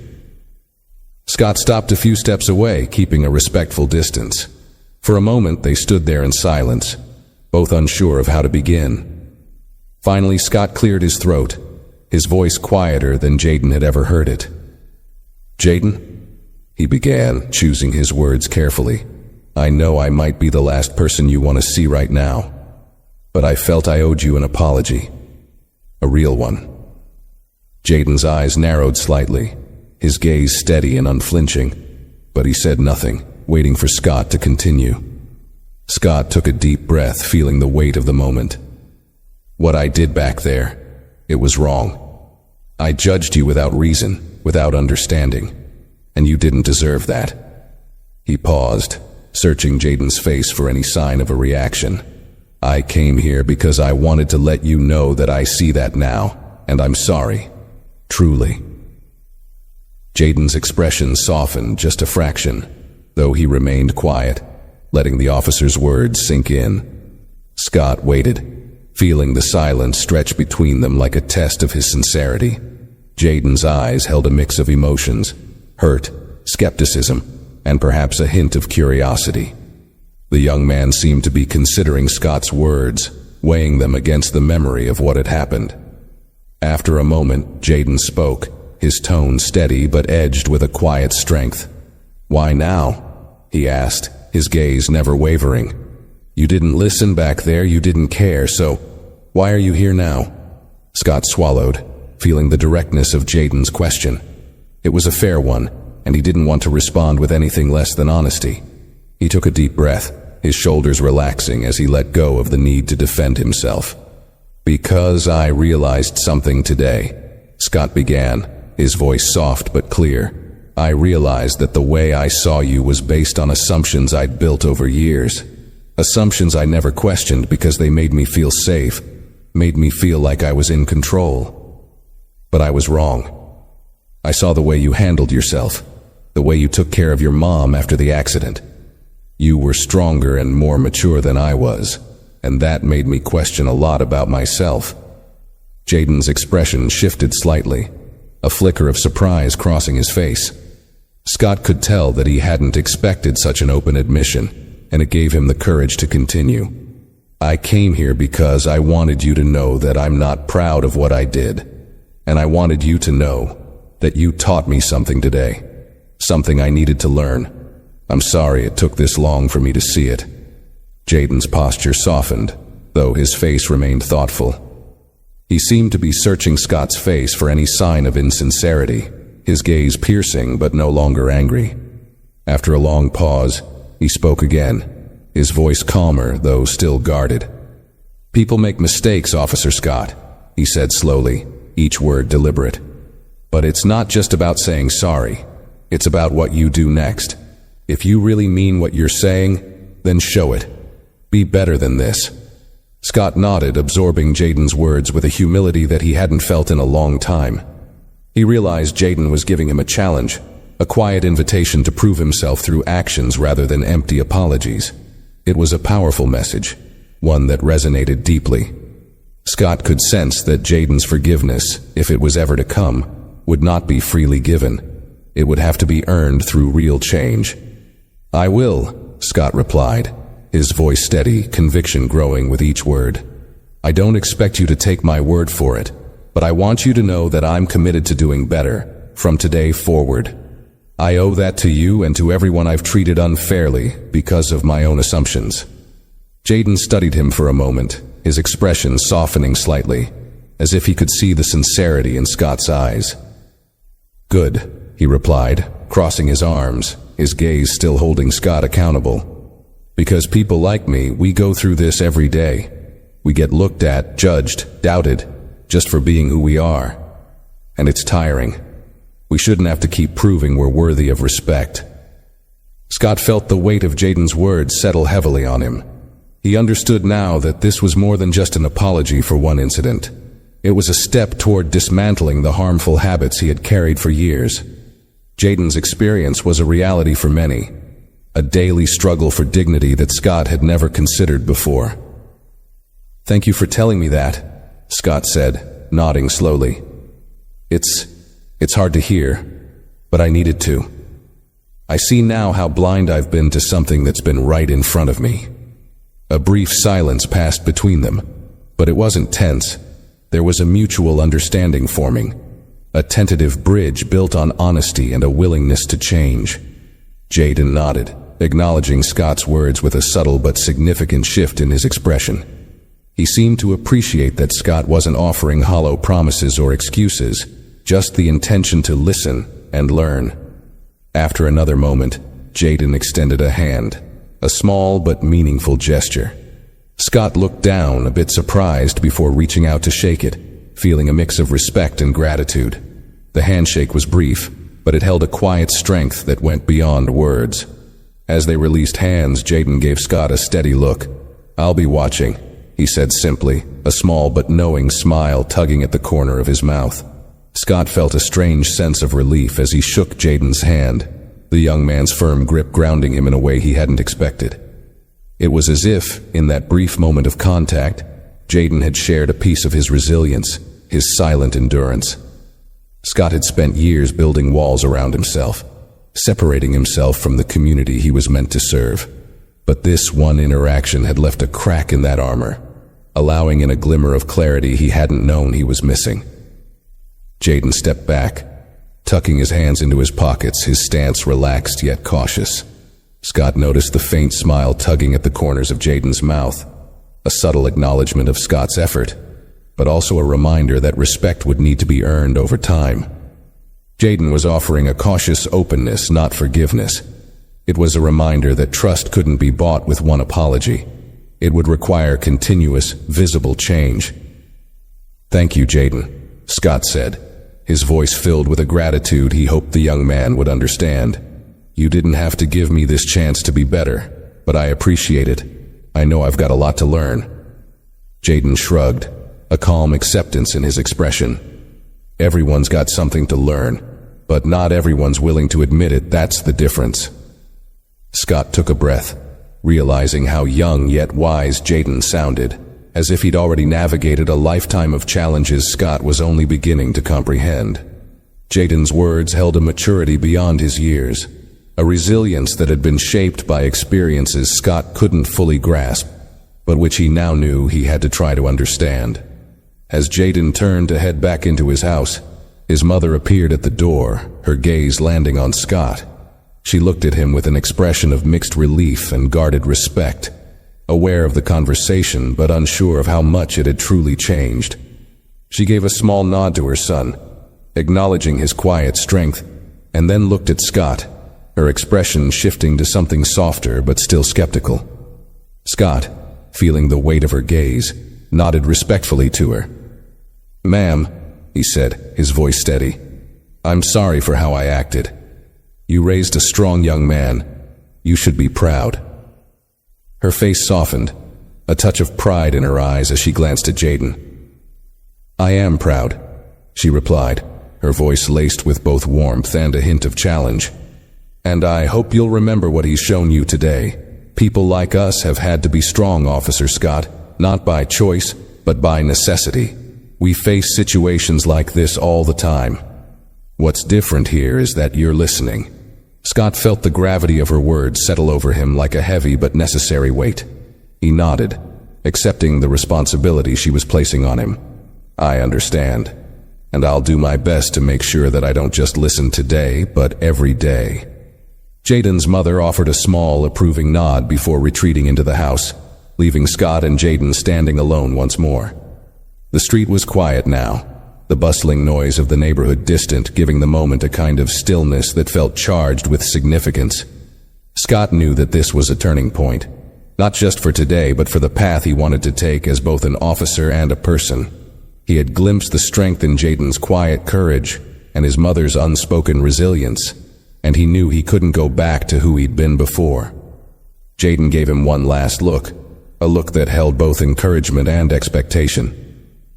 Scott stopped a few steps away, keeping a respectful distance. For a moment, they stood there in silence, both unsure of how to begin. Finally, Scott cleared his throat, his voice quieter than Jayden had ever heard it. "Jayden," he began, choosing his words carefully, "I know I might be the last person you want to see right now, but I felt I owed you an apology. A real one." Jayden's eyes narrowed slightly, his gaze steady and unflinching, but he said nothing, waiting for Scott to continue. Scott took a deep breath, feeling the weight of the moment. "What I did back there, it was wrong. I judged you without reason, without understanding, and you didn't deserve that." He paused, searching Jayden's face for any sign of a reaction. "I came here because I wanted to let you know that I see that now, and I'm sorry. Truly." Jayden's expression softened just a fraction, though he remained quiet, letting the officer's words sink in. Scott waited, feeling the silence stretch between them like a test of his sincerity. Jayden's eyes held a mix of emotions, hurt, skepticism, and perhaps a hint of curiosity. The young man seemed to be considering Scott's words, weighing them against the memory of what had happened. After a moment, Jayden spoke, his tone steady but edged with a quiet strength. "Why now?" he asked, his gaze never wavering. "You didn't listen back there, you didn't care, so why are you here now?" Scott swallowed, feeling the directness of Jayden's question. It was a fair one, and he didn't want to respond with anything less than honesty. He took a deep breath, his shoulders relaxing as he let go of the need to defend himself. "Because I realized something today," Scott began, his voice soft but clear. "I realized that the way I saw you was based on assumptions I'd built over years. Assumptions I never questioned because they made me feel safe, made me feel like I was in control. But I was wrong. I saw the way you handled yourself, the way you took care of your mom after the accident. You were stronger and more mature than I was, and that made me question a lot about myself." Jayden's expression shifted slightly, a flicker of surprise crossing his face. Scott could tell that he hadn't expected such an open admission, and it gave him the courage to continue. "I came here because I wanted you to know that I'm not proud of what I did, and I wanted you to know that you taught me something today, something I needed to learn. I'm sorry it took this long for me to see it." Jayden's posture softened, though his face remained thoughtful. He seemed to be searching Scott's face for any sign of insincerity, his gaze piercing but no longer angry. After a long pause, he spoke again, his voice calmer though still guarded. "People make mistakes, Officer Scott," he said slowly, each word deliberate. "But it's not just about saying sorry. It's about what you do next. If you really mean what you're saying, then show it. Be better than this." Scott nodded, absorbing Jaden's words with a humility that he hadn't felt in a long time. He realized Jaden was giving him a challenge, a quiet invitation to prove himself through actions rather than empty apologies. It was a powerful message, one that resonated deeply. Scott could sense that Jaden's forgiveness, if it was ever to come, would not be freely given. It would have to be earned through real change. "I will," Scott replied, his voice steady, conviction growing with each word. "I don't expect you to take my word for it, but I want you to know that I'm committed to doing better, from today forward. I owe that to you and to everyone I've treated unfairly because of my own assumptions." Jaden studied him for a moment, his expression softening slightly, as if he could see the sincerity in Scott's eyes. "Good," he replied, crossing his arms, his gaze still holding Scott accountable. "Because people like me, we go through this every day. We get looked at, judged, doubted, just for being who we are. And it's tiring. We shouldn't have to keep proving we're worthy of respect." Scott felt the weight of Jaden's words settle heavily on him. He understood now that this was more than just an apology for one incident. It was a step toward dismantling the harmful habits he had carried for years. Jaden's experience was a reality for many, a daily struggle for dignity that Scott had never considered before. "Thank you for telling me that," Scott said, nodding slowly. It's hard to hear, but I needed to. I see now how blind I've been to something that's been right in front of me." A brief silence passed between them, but it wasn't tense. There was a mutual understanding forming, a tentative bridge built on honesty and a willingness to change. Jaden nodded, acknowledging Scott's words with a subtle but significant shift in his expression. He seemed to appreciate that Scott wasn't offering hollow promises or excuses, just the intention to listen and learn. After another moment, Jaden extended a hand, a small but meaningful gesture. Scott looked down, a bit surprised, before reaching out to shake it, feeling a mix of respect and gratitude. The handshake was brief, but it held a quiet strength that went beyond words. As they released hands, Jaden gave Scott a steady look. "I'll be watching," he said simply, a small but knowing smile tugging at the corner of his mouth. Scott felt a strange sense of relief as he shook Jaden's hand, the young man's firm grip grounding him in a way he hadn't expected. It was as if, in that brief moment of contact, Jaden had shared a piece of his resilience, his silent endurance. Scott had spent years building walls around himself, separating himself from the community he was meant to serve. But this one interaction had left a crack in that armor, allowing in a glimmer of clarity he hadn't known he was missing. Jaden stepped back, tucking his hands into his pockets, his stance relaxed yet cautious. Scott noticed the faint smile tugging at the corners of Jaden's mouth, a subtle acknowledgement of Scott's effort, but also a reminder that respect would need to be earned over time. Jaden was offering a cautious openness, not forgiveness. It was a reminder that trust couldn't be bought with one apology. It would require continuous, visible change. "Thank you, Jaden," Scott said, his voice filled with a gratitude he hoped the young man would understand. "You didn't have to give me this chance to be better, but I appreciate it. I know I've got a lot to learn." Jaden shrugged, a calm acceptance in his expression. Everyone's got something to learn, but not everyone's willing to admit it. That's the difference. Scott took a breath, realizing how young yet wise Jaden sounded, as if he'd already navigated a lifetime of challenges Scott was only beginning to comprehend. Jaden's words held a maturity beyond his years, a resilience that had been shaped by experiences Scott couldn't fully grasp, but which he now knew he had to try to understand. As Jaden turned to head back into his house, his mother appeared at the door, her gaze landing on Scott. She looked at him with an expression of mixed relief and guarded respect, aware of the conversation but unsure of how much it had truly changed. She gave a small nod to her son, acknowledging his quiet strength, and then looked at Scott, her expression shifting to something softer but still skeptical. Scott, feeling the weight of her gaze, nodded respectfully to her. "Ma'am," he said, his voice steady, "I'm sorry for how I acted. You raised a strong young man, You should be proud." Her face softened, a touch of pride in her eyes as she glanced at Jaden. "I am proud," she replied, her voice laced with both warmth and a hint of challenge. "And I hope you'll remember what he's shown you today. People like us have had to be strong, Officer Scott, not by choice, but by necessity. We face situations like this all the time. What's different here is that you're listening." Scott felt the gravity of her words settle over him like a heavy but necessary weight. He nodded, accepting the responsibility she was placing on him. "I understand, and I'll do my best to make sure that I don't just listen today, but every day." Jaden's mother offered a small, approving nod before retreating into the house, leaving Scott and Jaden standing alone once more. The street was quiet now, the bustling noise of the neighborhood distant, giving the moment a kind of stillness that felt charged with significance. Scott knew that this was a turning point, not just for today, but for the path he wanted to take as both an officer and a person. He had glimpsed the strength in Jaden's quiet courage and his mother's unspoken resilience, and he knew he couldn't go back to who he'd been before. Jaden gave him one last look, a look that held both encouragement and expectation.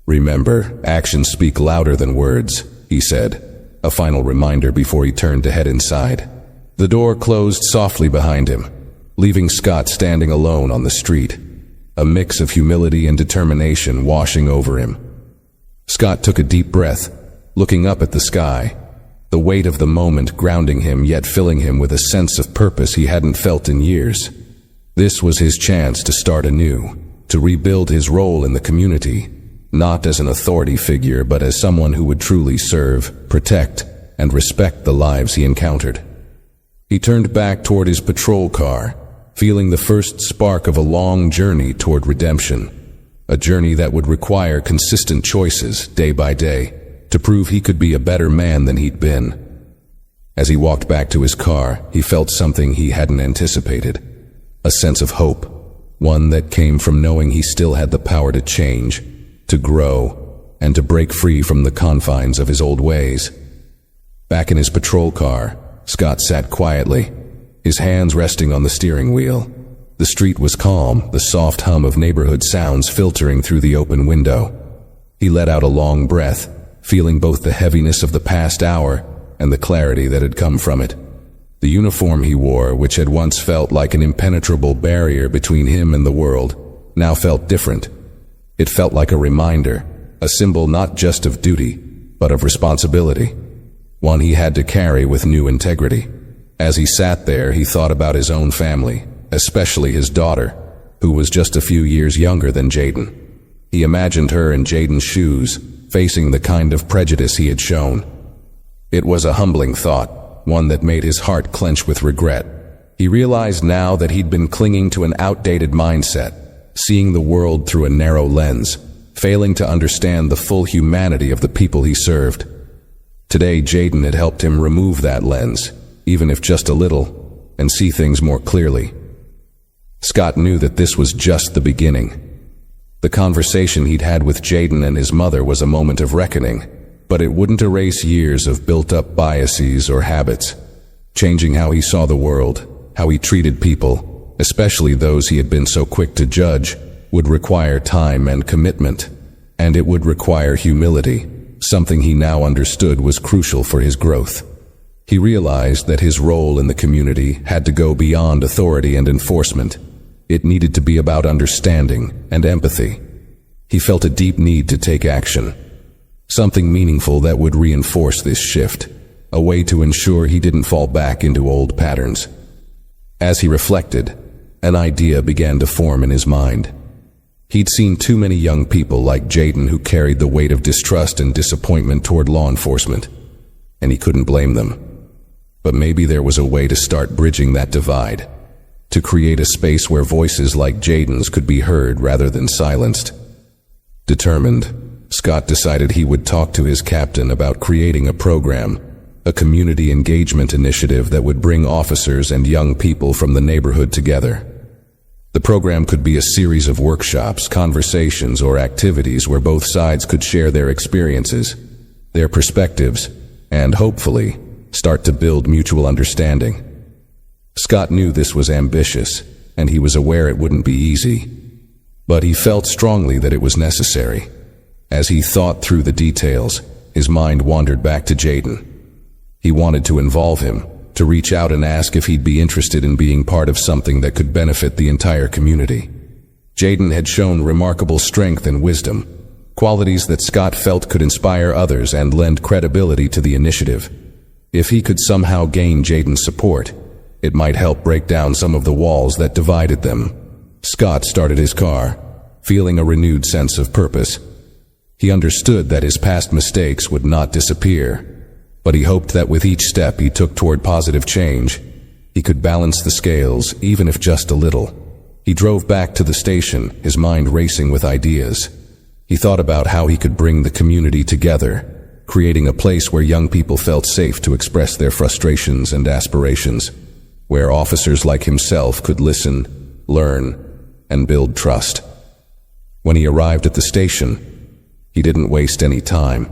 "Remember, actions speak louder than words," he said, a final reminder before he turned to head inside. The door closed softly behind him, leaving Scott standing alone on the street, a mix of humility and determination washing over him. Scott took a deep breath, looking up at the sky, the weight of the moment grounding him yet filling him with a sense of purpose he hadn't felt in years. This was his chance to start anew, to rebuild his role in the community, not as an authority figure but as someone who would truly serve, protect, and respect the lives he encountered. He turned back toward his patrol car, feeling the first spark of a long journey toward redemption, a journey that would require consistent choices day by day to prove he could be a better man than he'd been. As he walked back to his car, he felt something he hadn't anticipated, a sense of hope, one that came from knowing he still had the power to change, to grow, and to break free from the confines of his old ways. Back in his patrol car, Scott sat quietly, his hands resting on the steering wheel. The street was calm, the soft hum of neighborhood sounds filtering through the open window. He let out a long breath, feeling both the heaviness of the past hour and the clarity that had come from it. The uniform he wore, which had once felt like an impenetrable barrier between him and the world, now felt different. It felt like a reminder, a symbol not just of duty, but of responsibility, one he had to carry with new integrity. As he sat there, he thought about his own family, especially his daughter, who was just a few years younger than Jaden. He imagined her in Jaden's shoes, facing the kind of prejudice he had shown. It was a humbling thought, one that made his heart clench with regret. He realized now that he'd been clinging to an outdated mindset, seeing the world through a narrow lens, failing to understand the full humanity of the people he served. Today, Jaden had helped him remove that lens, even if just a little, and see things more clearly. Scott knew that this was just the beginning. The conversation he'd had with Jaden and his mother was a moment of reckoning, but it wouldn't erase years of built-up biases or habits. Changing how he saw the world, how he treated people, especially those he had been so quick to judge, would require time and commitment, and it would require humility, something he now understood was crucial for his growth. He realized that his role in the community had to go beyond authority and enforcement. It needed to be about understanding and empathy. He felt a deep need to take action, something meaningful that would reinforce this shift, a way to ensure he didn't fall back into old patterns. As he reflected, an idea began to form in his mind. He'd seen too many young people like Jaden who carried the weight of distrust and disappointment toward law enforcement, and he couldn't blame them. But maybe there was a way to start bridging that divide, to create a space where voices like Jaden's could be heard rather than silenced. Determined, Scott decided he would talk to his captain about creating a program, a community engagement initiative that would bring officers and young people from the neighborhood together. The program could be a series of workshops, conversations, or activities where both sides could share their experiences, their perspectives, and hopefully, start to build mutual understanding. Scott knew this was ambitious, and he was aware it wouldn't be easy. But he felt strongly that it was necessary. As he thought through the details, his mind wandered back to Jaden. He wanted to involve him, to reach out and ask if he'd be interested in being part of something that could benefit the entire community. Jaden had shown remarkable strength and wisdom, qualities that Scott felt could inspire others and lend credibility to the initiative. If he could somehow gain Jaden's support, it might help break down some of the walls that divided them. Scott started his car, feeling a renewed sense of purpose. He understood that his past mistakes would not disappear, but he hoped that with each step he took toward positive change, he could balance the scales, even if just a little. He drove back to the station, his mind racing with ideas. He thought about how he could bring the community together, creating a place where young people felt safe to express their frustrations and aspirations, where officers like himself could listen, learn, and build trust. When he arrived at the station, he didn't waste any time.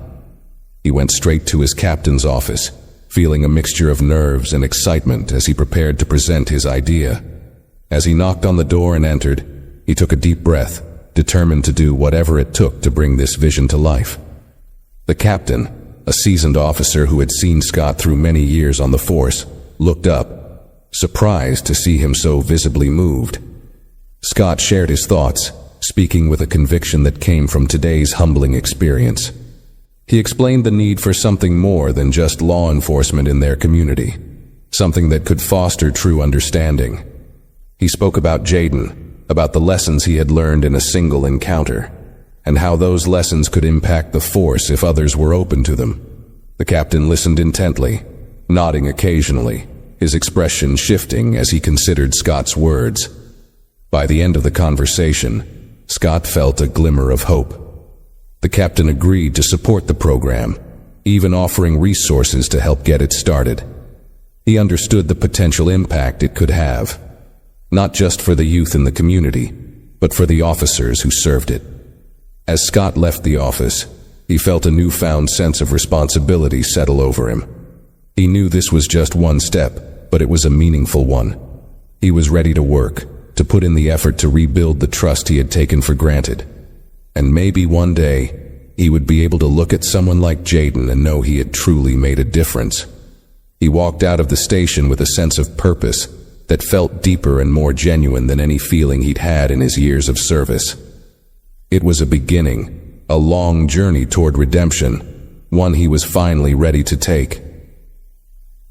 He went straight to his captain's office, feeling a mixture of nerves and excitement as he prepared to present his idea. As he knocked on the door and entered, he took a deep breath, determined to do whatever it took to bring this vision to life. The captain, a seasoned officer who had seen Scott through many years on the force, looked up, surprised to see him so visibly moved. Scott shared his thoughts, speaking with a conviction that came from today's humbling experience. He explained the need for something more than just law enforcement in their community, something that could foster true understanding. He spoke about Jaden, about the lessons he had learned in a single encounter, and how those lessons could impact the force if others were open to them. The captain listened intently, nodding occasionally, his expression shifting as he considered Scott's words. By the end of the conversation, Scott felt a glimmer of hope. The captain agreed to support the program, even offering resources to help get it started. He understood the potential impact it could have, not just for the youth in the community, but for the officers who served it. As Scott left the office, he felt a newfound sense of responsibility settle over him. He knew this was just one step, but it was a meaningful one. He was ready to work, to put in the effort to rebuild the trust he had taken for granted. And maybe one day, he would be able to look at someone like Jaden and know he had truly made a difference. He walked out of the station with a sense of purpose that felt deeper and more genuine than any feeling he'd had in his years of service. It was a beginning, a long journey toward redemption, one he was finally ready to take.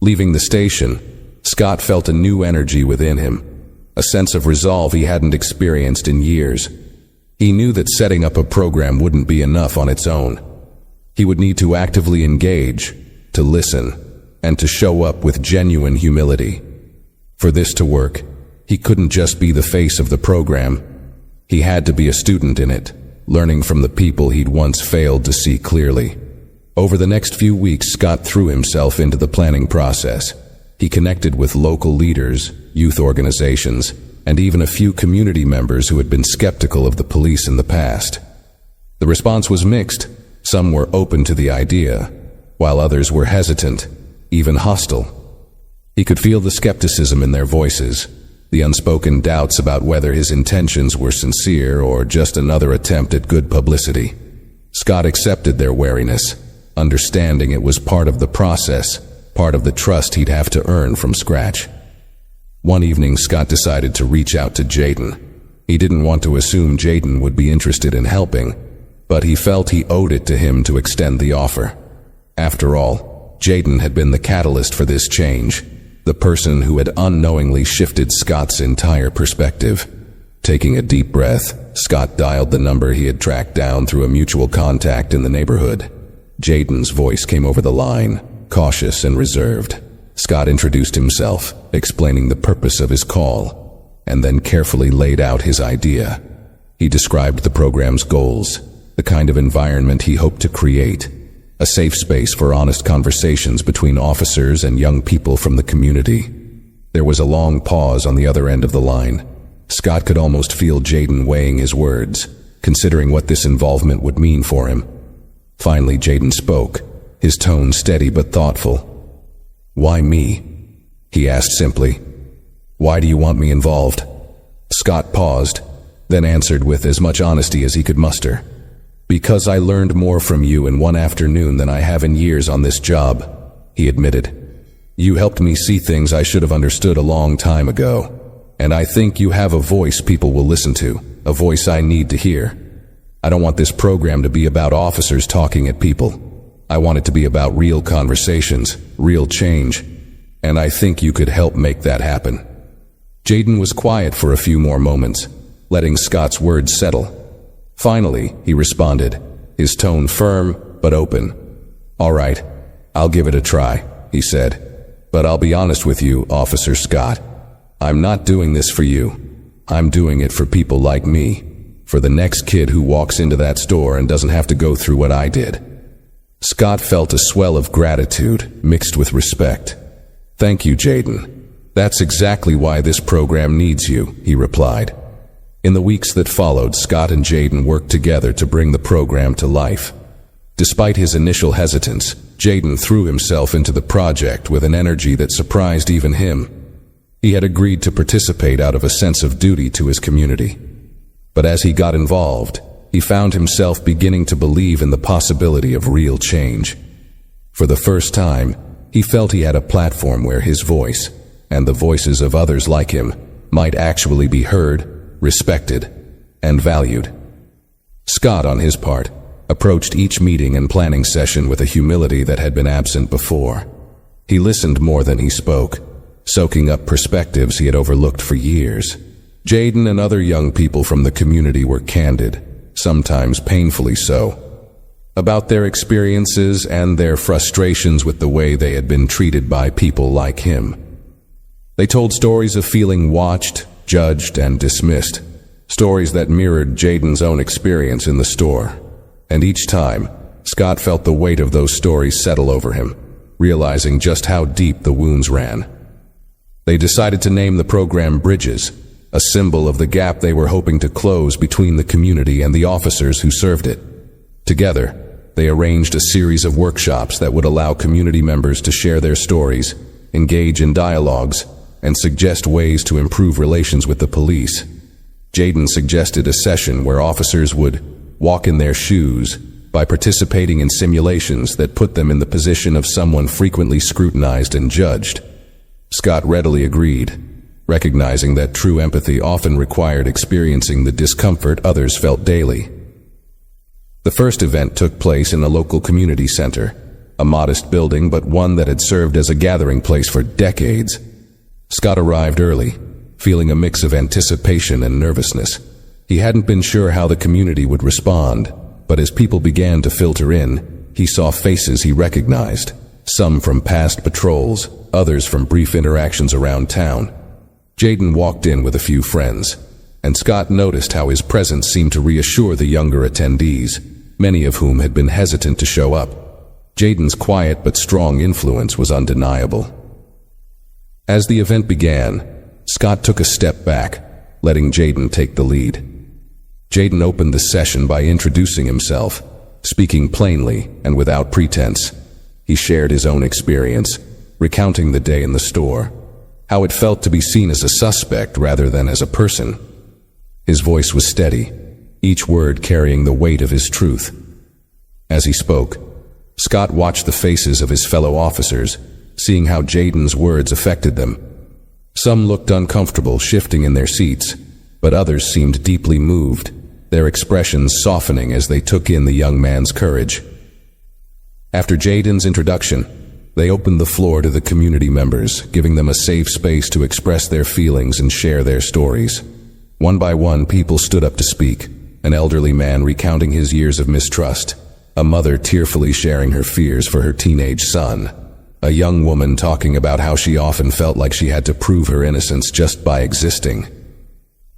Leaving the station, Scott felt a new energy within him, a sense of resolve he hadn't experienced in years. He knew that setting up a program wouldn't be enough on its own. He would need to actively engage, to listen, and to show up with genuine humility. For this to work, he couldn't just be the face of the program. He had to be a student in it, learning from the people he'd once failed to see clearly. Over the next few weeks, Scott threw himself into the planning process. He connected with local leaders, youth organizations, and even a few community members who had been skeptical of the police in the past. The response was mixed. Some were open to the idea, while others were hesitant, even hostile. He could feel the skepticism in their voices, the unspoken doubts about whether his intentions were sincere or just another attempt at good publicity. Scott accepted their wariness, understanding it was part of the process, part of the trust he'd have to earn from scratch. One evening, Scott decided to reach out to Jaden. He didn't want to assume Jaden would be interested in helping, but he felt he owed it to him to extend the offer. After all, Jaden had been the catalyst for this change, the person who had unknowingly shifted Scott's entire perspective. Taking a deep breath, Scott dialed the number he had tracked down through a mutual contact in the neighborhood. Jaden's voice came over the line, cautious and reserved. Scott introduced himself, explaining the purpose of his call, and then carefully laid out his idea. He described the program's goals, the kind of environment he hoped to create, a safe space for honest conversations between officers and young people from the community. There was a long pause on the other end of the line. Scott could almost feel Jaden weighing his words, considering what this involvement would mean for him. Finally, Jaden spoke, his tone steady but thoughtful. "Why me?" he asked simply. Why do you want me involved? Scott paused, then answered with as much honesty as he could muster. Because I learned more from you in one afternoon than I have in years on this job, he admitted. You helped me see things I should have understood a long time ago, and I think you have a voice people will listen to, a voice I need to hear. I don't want this program to be about officers talking at people. I want it to be about real conversations, real change, and I think you could help make that happen. Jayden was quiet for a few more moments, letting Scott's words settle. Finally, he responded, his tone firm but open. All right, I'll give it a try, he said. But I'll be honest with you, Officer Scott. I'm not doing this for you. I'm doing it for people like me, for the next kid who walks into that store and doesn't have to go through what I did. Scott felt a swell of gratitude mixed with respect. Thank you, Jayden. That's exactly why this program needs you, he replied. In the weeks that followed, Scott and Jayden worked together to bring the program to life. Despite his initial hesitance, Jayden threw himself into the project with an energy that surprised even him. He had agreed to participate out of a sense of duty to his community. But as he got involved, he found himself beginning to believe in the possibility of real change. For the first time, he felt he had a platform where his voice, and the voices of others like him, might actually be heard, respected, and valued. Scott, on his part, approached each meeting and planning session with a humility that had been absent before. He listened more than he spoke, soaking up perspectives he had overlooked for years. Jayden and other young people from the community were candid, sometimes painfully so, about their experiences and their frustrations with the way they had been treated by people like him. They told stories of feeling watched, judged, and dismissed, stories that mirrored Jayden's own experience in the store. And each time, Scott felt the weight of those stories settle over him, realizing just how deep the wounds ran. They decided to name the program Bridges, a symbol of the gap they were hoping to close between the community and the officers who served it. Together, they arranged a series of workshops that would allow community members to share their stories, engage in dialogues, and suggest ways to improve relations with the police. Jayden suggested a session where officers would walk in their shoes by participating in simulations that put them in the position of someone frequently scrutinized and judged. Scott readily agreed, recognizing that true empathy often required experiencing the discomfort others felt daily. The first event took place in a local community center, a modest building but one that had served as a gathering place for decades. Scott arrived early, feeling a mix of anticipation and nervousness. He hadn't been sure how the community would respond, but as people began to filter in, he saw faces he recognized, some from past patrols, others from brief interactions around town. Jayden walked in with a few friends, and Scott noticed how his presence seemed to reassure the younger attendees, many of whom had been hesitant to show up. Jayden's quiet but strong influence was undeniable. As the event began, Scott took a step back, letting Jayden take the lead. Jayden opened the session by introducing himself, speaking plainly and without pretense. He shared his own experience, recounting the day in the store, how it felt to be seen as a suspect rather than as a person. His voice was steady, each word carrying the weight of his truth. As he spoke, Scott watched the faces of his fellow officers, seeing how Jayden's words affected them. Some looked uncomfortable, shifting in their seats, but others seemed deeply moved, their expressions softening as they took in the young man's courage. After Jayden's introduction, they opened the floor to the community members, giving them a safe space to express their feelings and share their stories. One by one, people stood up to speak, an elderly man recounting his years of mistrust, a mother tearfully sharing her fears for her teenage son, a young woman talking about how she often felt like she had to prove her innocence just by existing.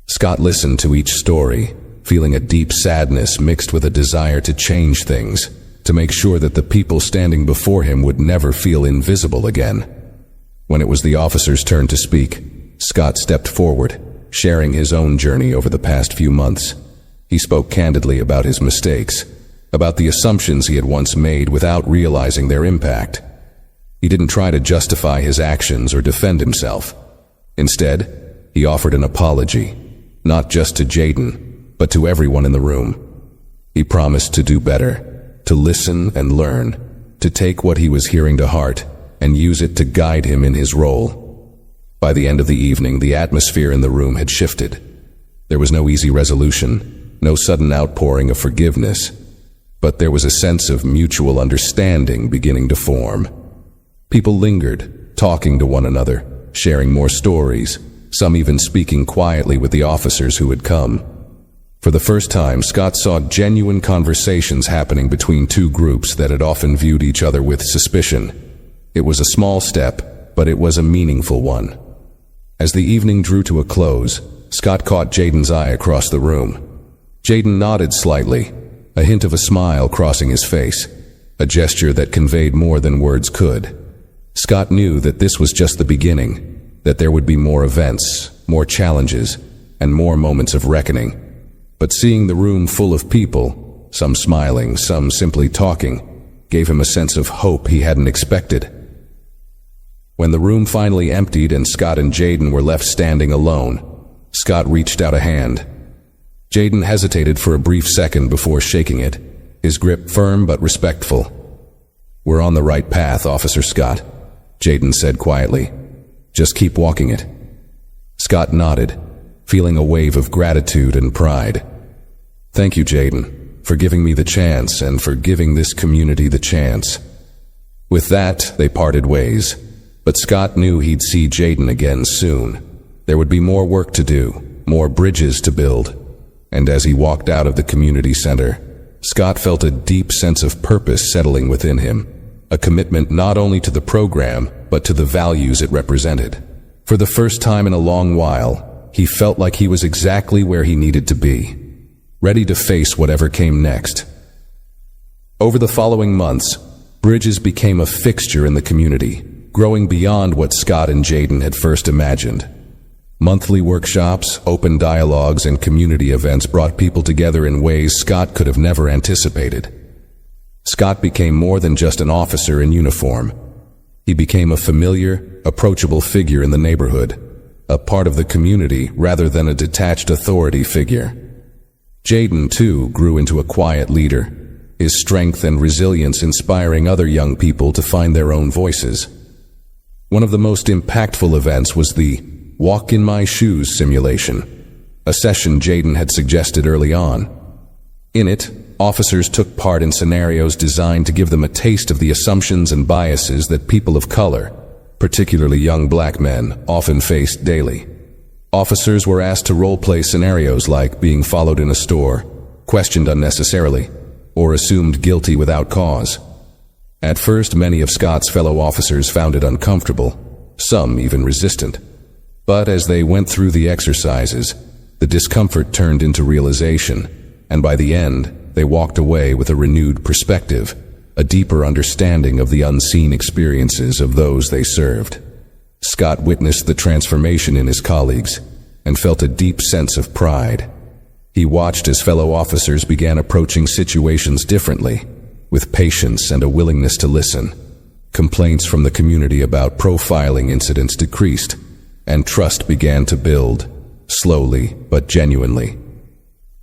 Scott listened to each story, feeling a deep sadness mixed with a desire to change things, to make sure that the people standing before him would never feel invisible again. When it was the officer's turn to speak, Scott stepped forward, sharing his own journey over the past few months. He spoke candidly about his mistakes, about the assumptions he had once made without realizing their impact. He didn't try to justify his actions or defend himself. Instead, he offered an apology, not just to Jaden, but to everyone in the room. He promised to do better, to listen and learn, to take what he was hearing to heart and use it to guide him in his role. By the end of the evening, the atmosphere in the room had shifted. There was no easy resolution, no sudden outpouring of forgiveness, but there was a sense of mutual understanding beginning to form. People lingered, talking to one another, sharing more stories, some even speaking quietly with the officers who had come. For the first time, Scott saw genuine conversations happening between two groups that had often viewed each other with suspicion. It was a small step, but it was a meaningful one. As the evening drew to a close, Scott caught Jaden's eye across the room. Jaden nodded slightly, a hint of a smile crossing his face, a gesture that conveyed more than words could. Scott knew that this was just the beginning, that there would be more events, more challenges, and more moments of reckoning. But seeing the room full of people, some smiling, some simply talking, gave him a sense of hope he hadn't expected. When the room finally emptied and Scott and Jaden were left standing alone, Scott reached out a hand. Jaden hesitated for a brief second before shaking it, his grip firm but respectful. "We're on the right path, Officer Scott," Jaden said quietly. "Just keep walking it." Scott nodded, feeling a wave of gratitude and pride. "Thank you, Jaden, for giving me the chance and for giving this community the chance." With that, they parted ways, but Scott knew he'd see Jaden again soon. There would be more work to do, more bridges to build. And as he walked out of the community center, Scott felt a deep sense of purpose settling within him, a commitment not only to the program, but to the values it represented. For the first time in a long while, he felt like he was exactly where he needed to be, ready to face whatever came next. Over the following months, Bridges became a fixture in the community, growing beyond what Scott and Jaden had first imagined. Monthly workshops, open dialogues, and community events brought people together in ways Scott could have never anticipated. Scott became more than just an officer in uniform. He became a familiar, approachable figure in the neighborhood, a part of the community rather than a detached authority figure. Jaden, too, grew into a quiet leader, his strength and resilience inspiring other young people to find their own voices. One of the most impactful events was the Walk in My Shoes simulation, a session Jaden had suggested early on. In it, officers took part in scenarios designed to give them a taste of the assumptions and biases that people of color, particularly young black men, often faced daily. Officers were asked to role-play scenarios like being followed in a store, questioned unnecessarily, or assumed guilty without cause. At first, many of Scott's fellow officers found it uncomfortable, some even resistant. But as they went through the exercises, the discomfort turned into realization, and by the end, they walked away with a renewed perspective, a deeper understanding of the unseen experiences of those they served. Scott witnessed the transformation in his colleagues and felt a deep sense of pride. He watched as fellow officers began approaching situations differently, with patience and a willingness to listen. Complaints from the community about profiling incidents decreased, and trust began to build, slowly but genuinely.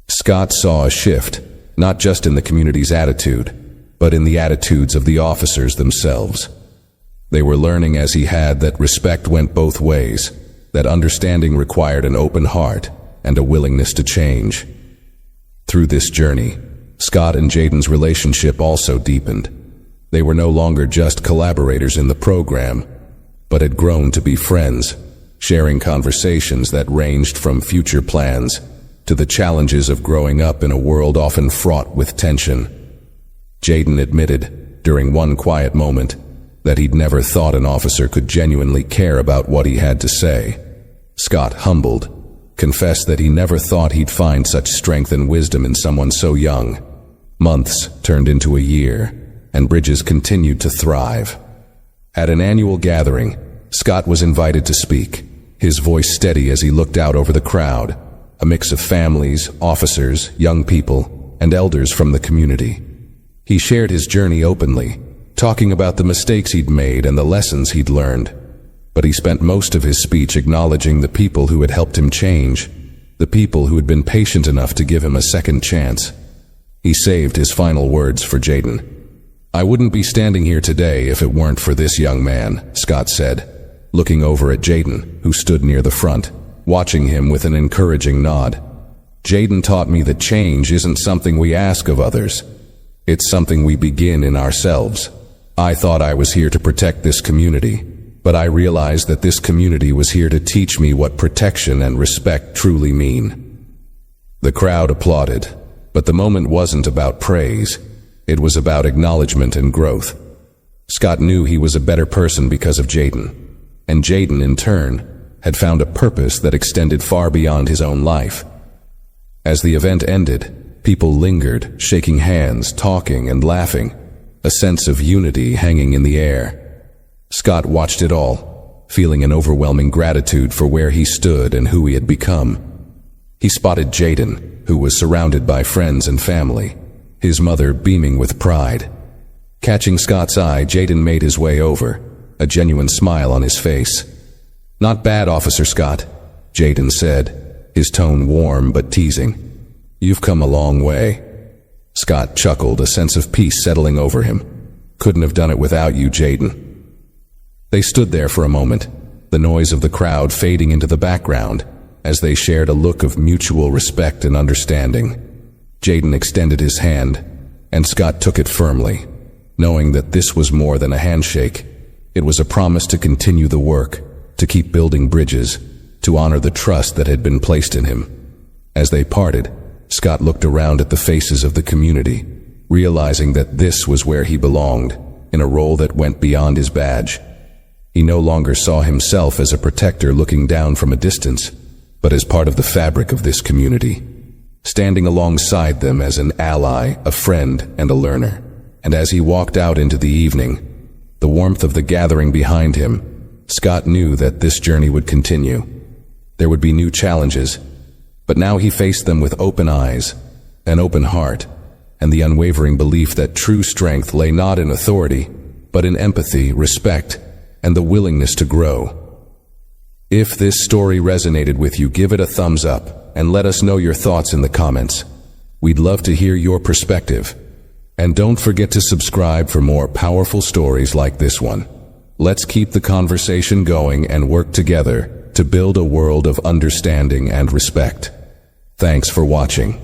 Scott saw a shift, not just in the community's attitude, but in the attitudes of the officers themselves. They were learning as he had that respect went both ways, that understanding required an open heart and a willingness to change. Through this journey, Scott and Jaden's relationship also deepened. They were no longer just collaborators in the program, but had grown to be friends, sharing conversations that ranged from future plans to the challenges of growing up in a world often fraught with tension. Jaden admitted, during one quiet moment, that he'd never thought an officer could genuinely care about what he had to say. Scott, humbled, confessed that he never thought he'd find such strength and wisdom in someone so young. Months turned into a year, and Bridges continued to thrive. At an annual gathering, Scott was invited to speak, his voice steady as he looked out over the crowd, a mix of families, officers, young people, and elders from the community. He shared his journey openly, talking about the mistakes he'd made and the lessons he'd learned. but he spent most of his speech acknowledging the people who had helped him change, the people who had been patient enough to give him a second chance. He saved his final words for Jaden. "I wouldn't be standing here today if it weren't for this young man," Scott said, looking over at Jaden, who stood near the front, watching him with an encouraging nod. "Jaden taught me that change isn't something we ask of others. It's something we begin in ourselves. I thought I was here to protect this community, but I realized that this community was here to teach me what protection and respect truly mean." The crowd applauded, but the moment wasn't about praise. It was about acknowledgement and growth. Scott knew he was a better person because of Jaden, and Jaden, in turn, had found a purpose that extended far beyond his own life. As the event ended, people lingered, shaking hands, talking and laughing, a sense of unity hanging in the air. Scott watched it all, feeling an overwhelming gratitude for where he stood and who he had become. He spotted Jaden, who was surrounded by friends and family, his mother beaming with pride. Catching Scott's eye, Jaden made his way over, a genuine smile on his face. "Not bad, Officer Scott," Jaden said, his tone warm but teasing. "You've come a long way." Scott chuckled, a sense of peace settling over him. "Couldn't have done it without you, Jaden." They stood there for a moment, the noise of the crowd fading into the background, as they shared a look of mutual respect and understanding. Jaden extended his hand, and Scott took it firmly, knowing that this was more than a handshake. It was a promise to continue the work, to keep building bridges, to honor the trust that had been placed in him. As they parted, Scott looked around at the faces of the community, realizing that this was where he belonged, in a role that went beyond his badge. He no longer saw himself as a protector looking down from a distance, but as part of the fabric of this community, standing alongside them as an ally, a friend, and a learner. And as he walked out into the evening, the warmth of the gathering behind him, Scott knew that this journey would continue. There would be new challenges, but now he faced them with open eyes, an open heart, and the unwavering belief that true strength lay not in authority, but in empathy, respect, and the willingness to grow. If this story resonated with you, give it a thumbs up and let us know your thoughts in the comments. We'd love to hear your perspective. And don't forget to subscribe for more powerful stories like this one. Let's keep the conversation going and work together to build a world of understanding and respect. Thanks for watching.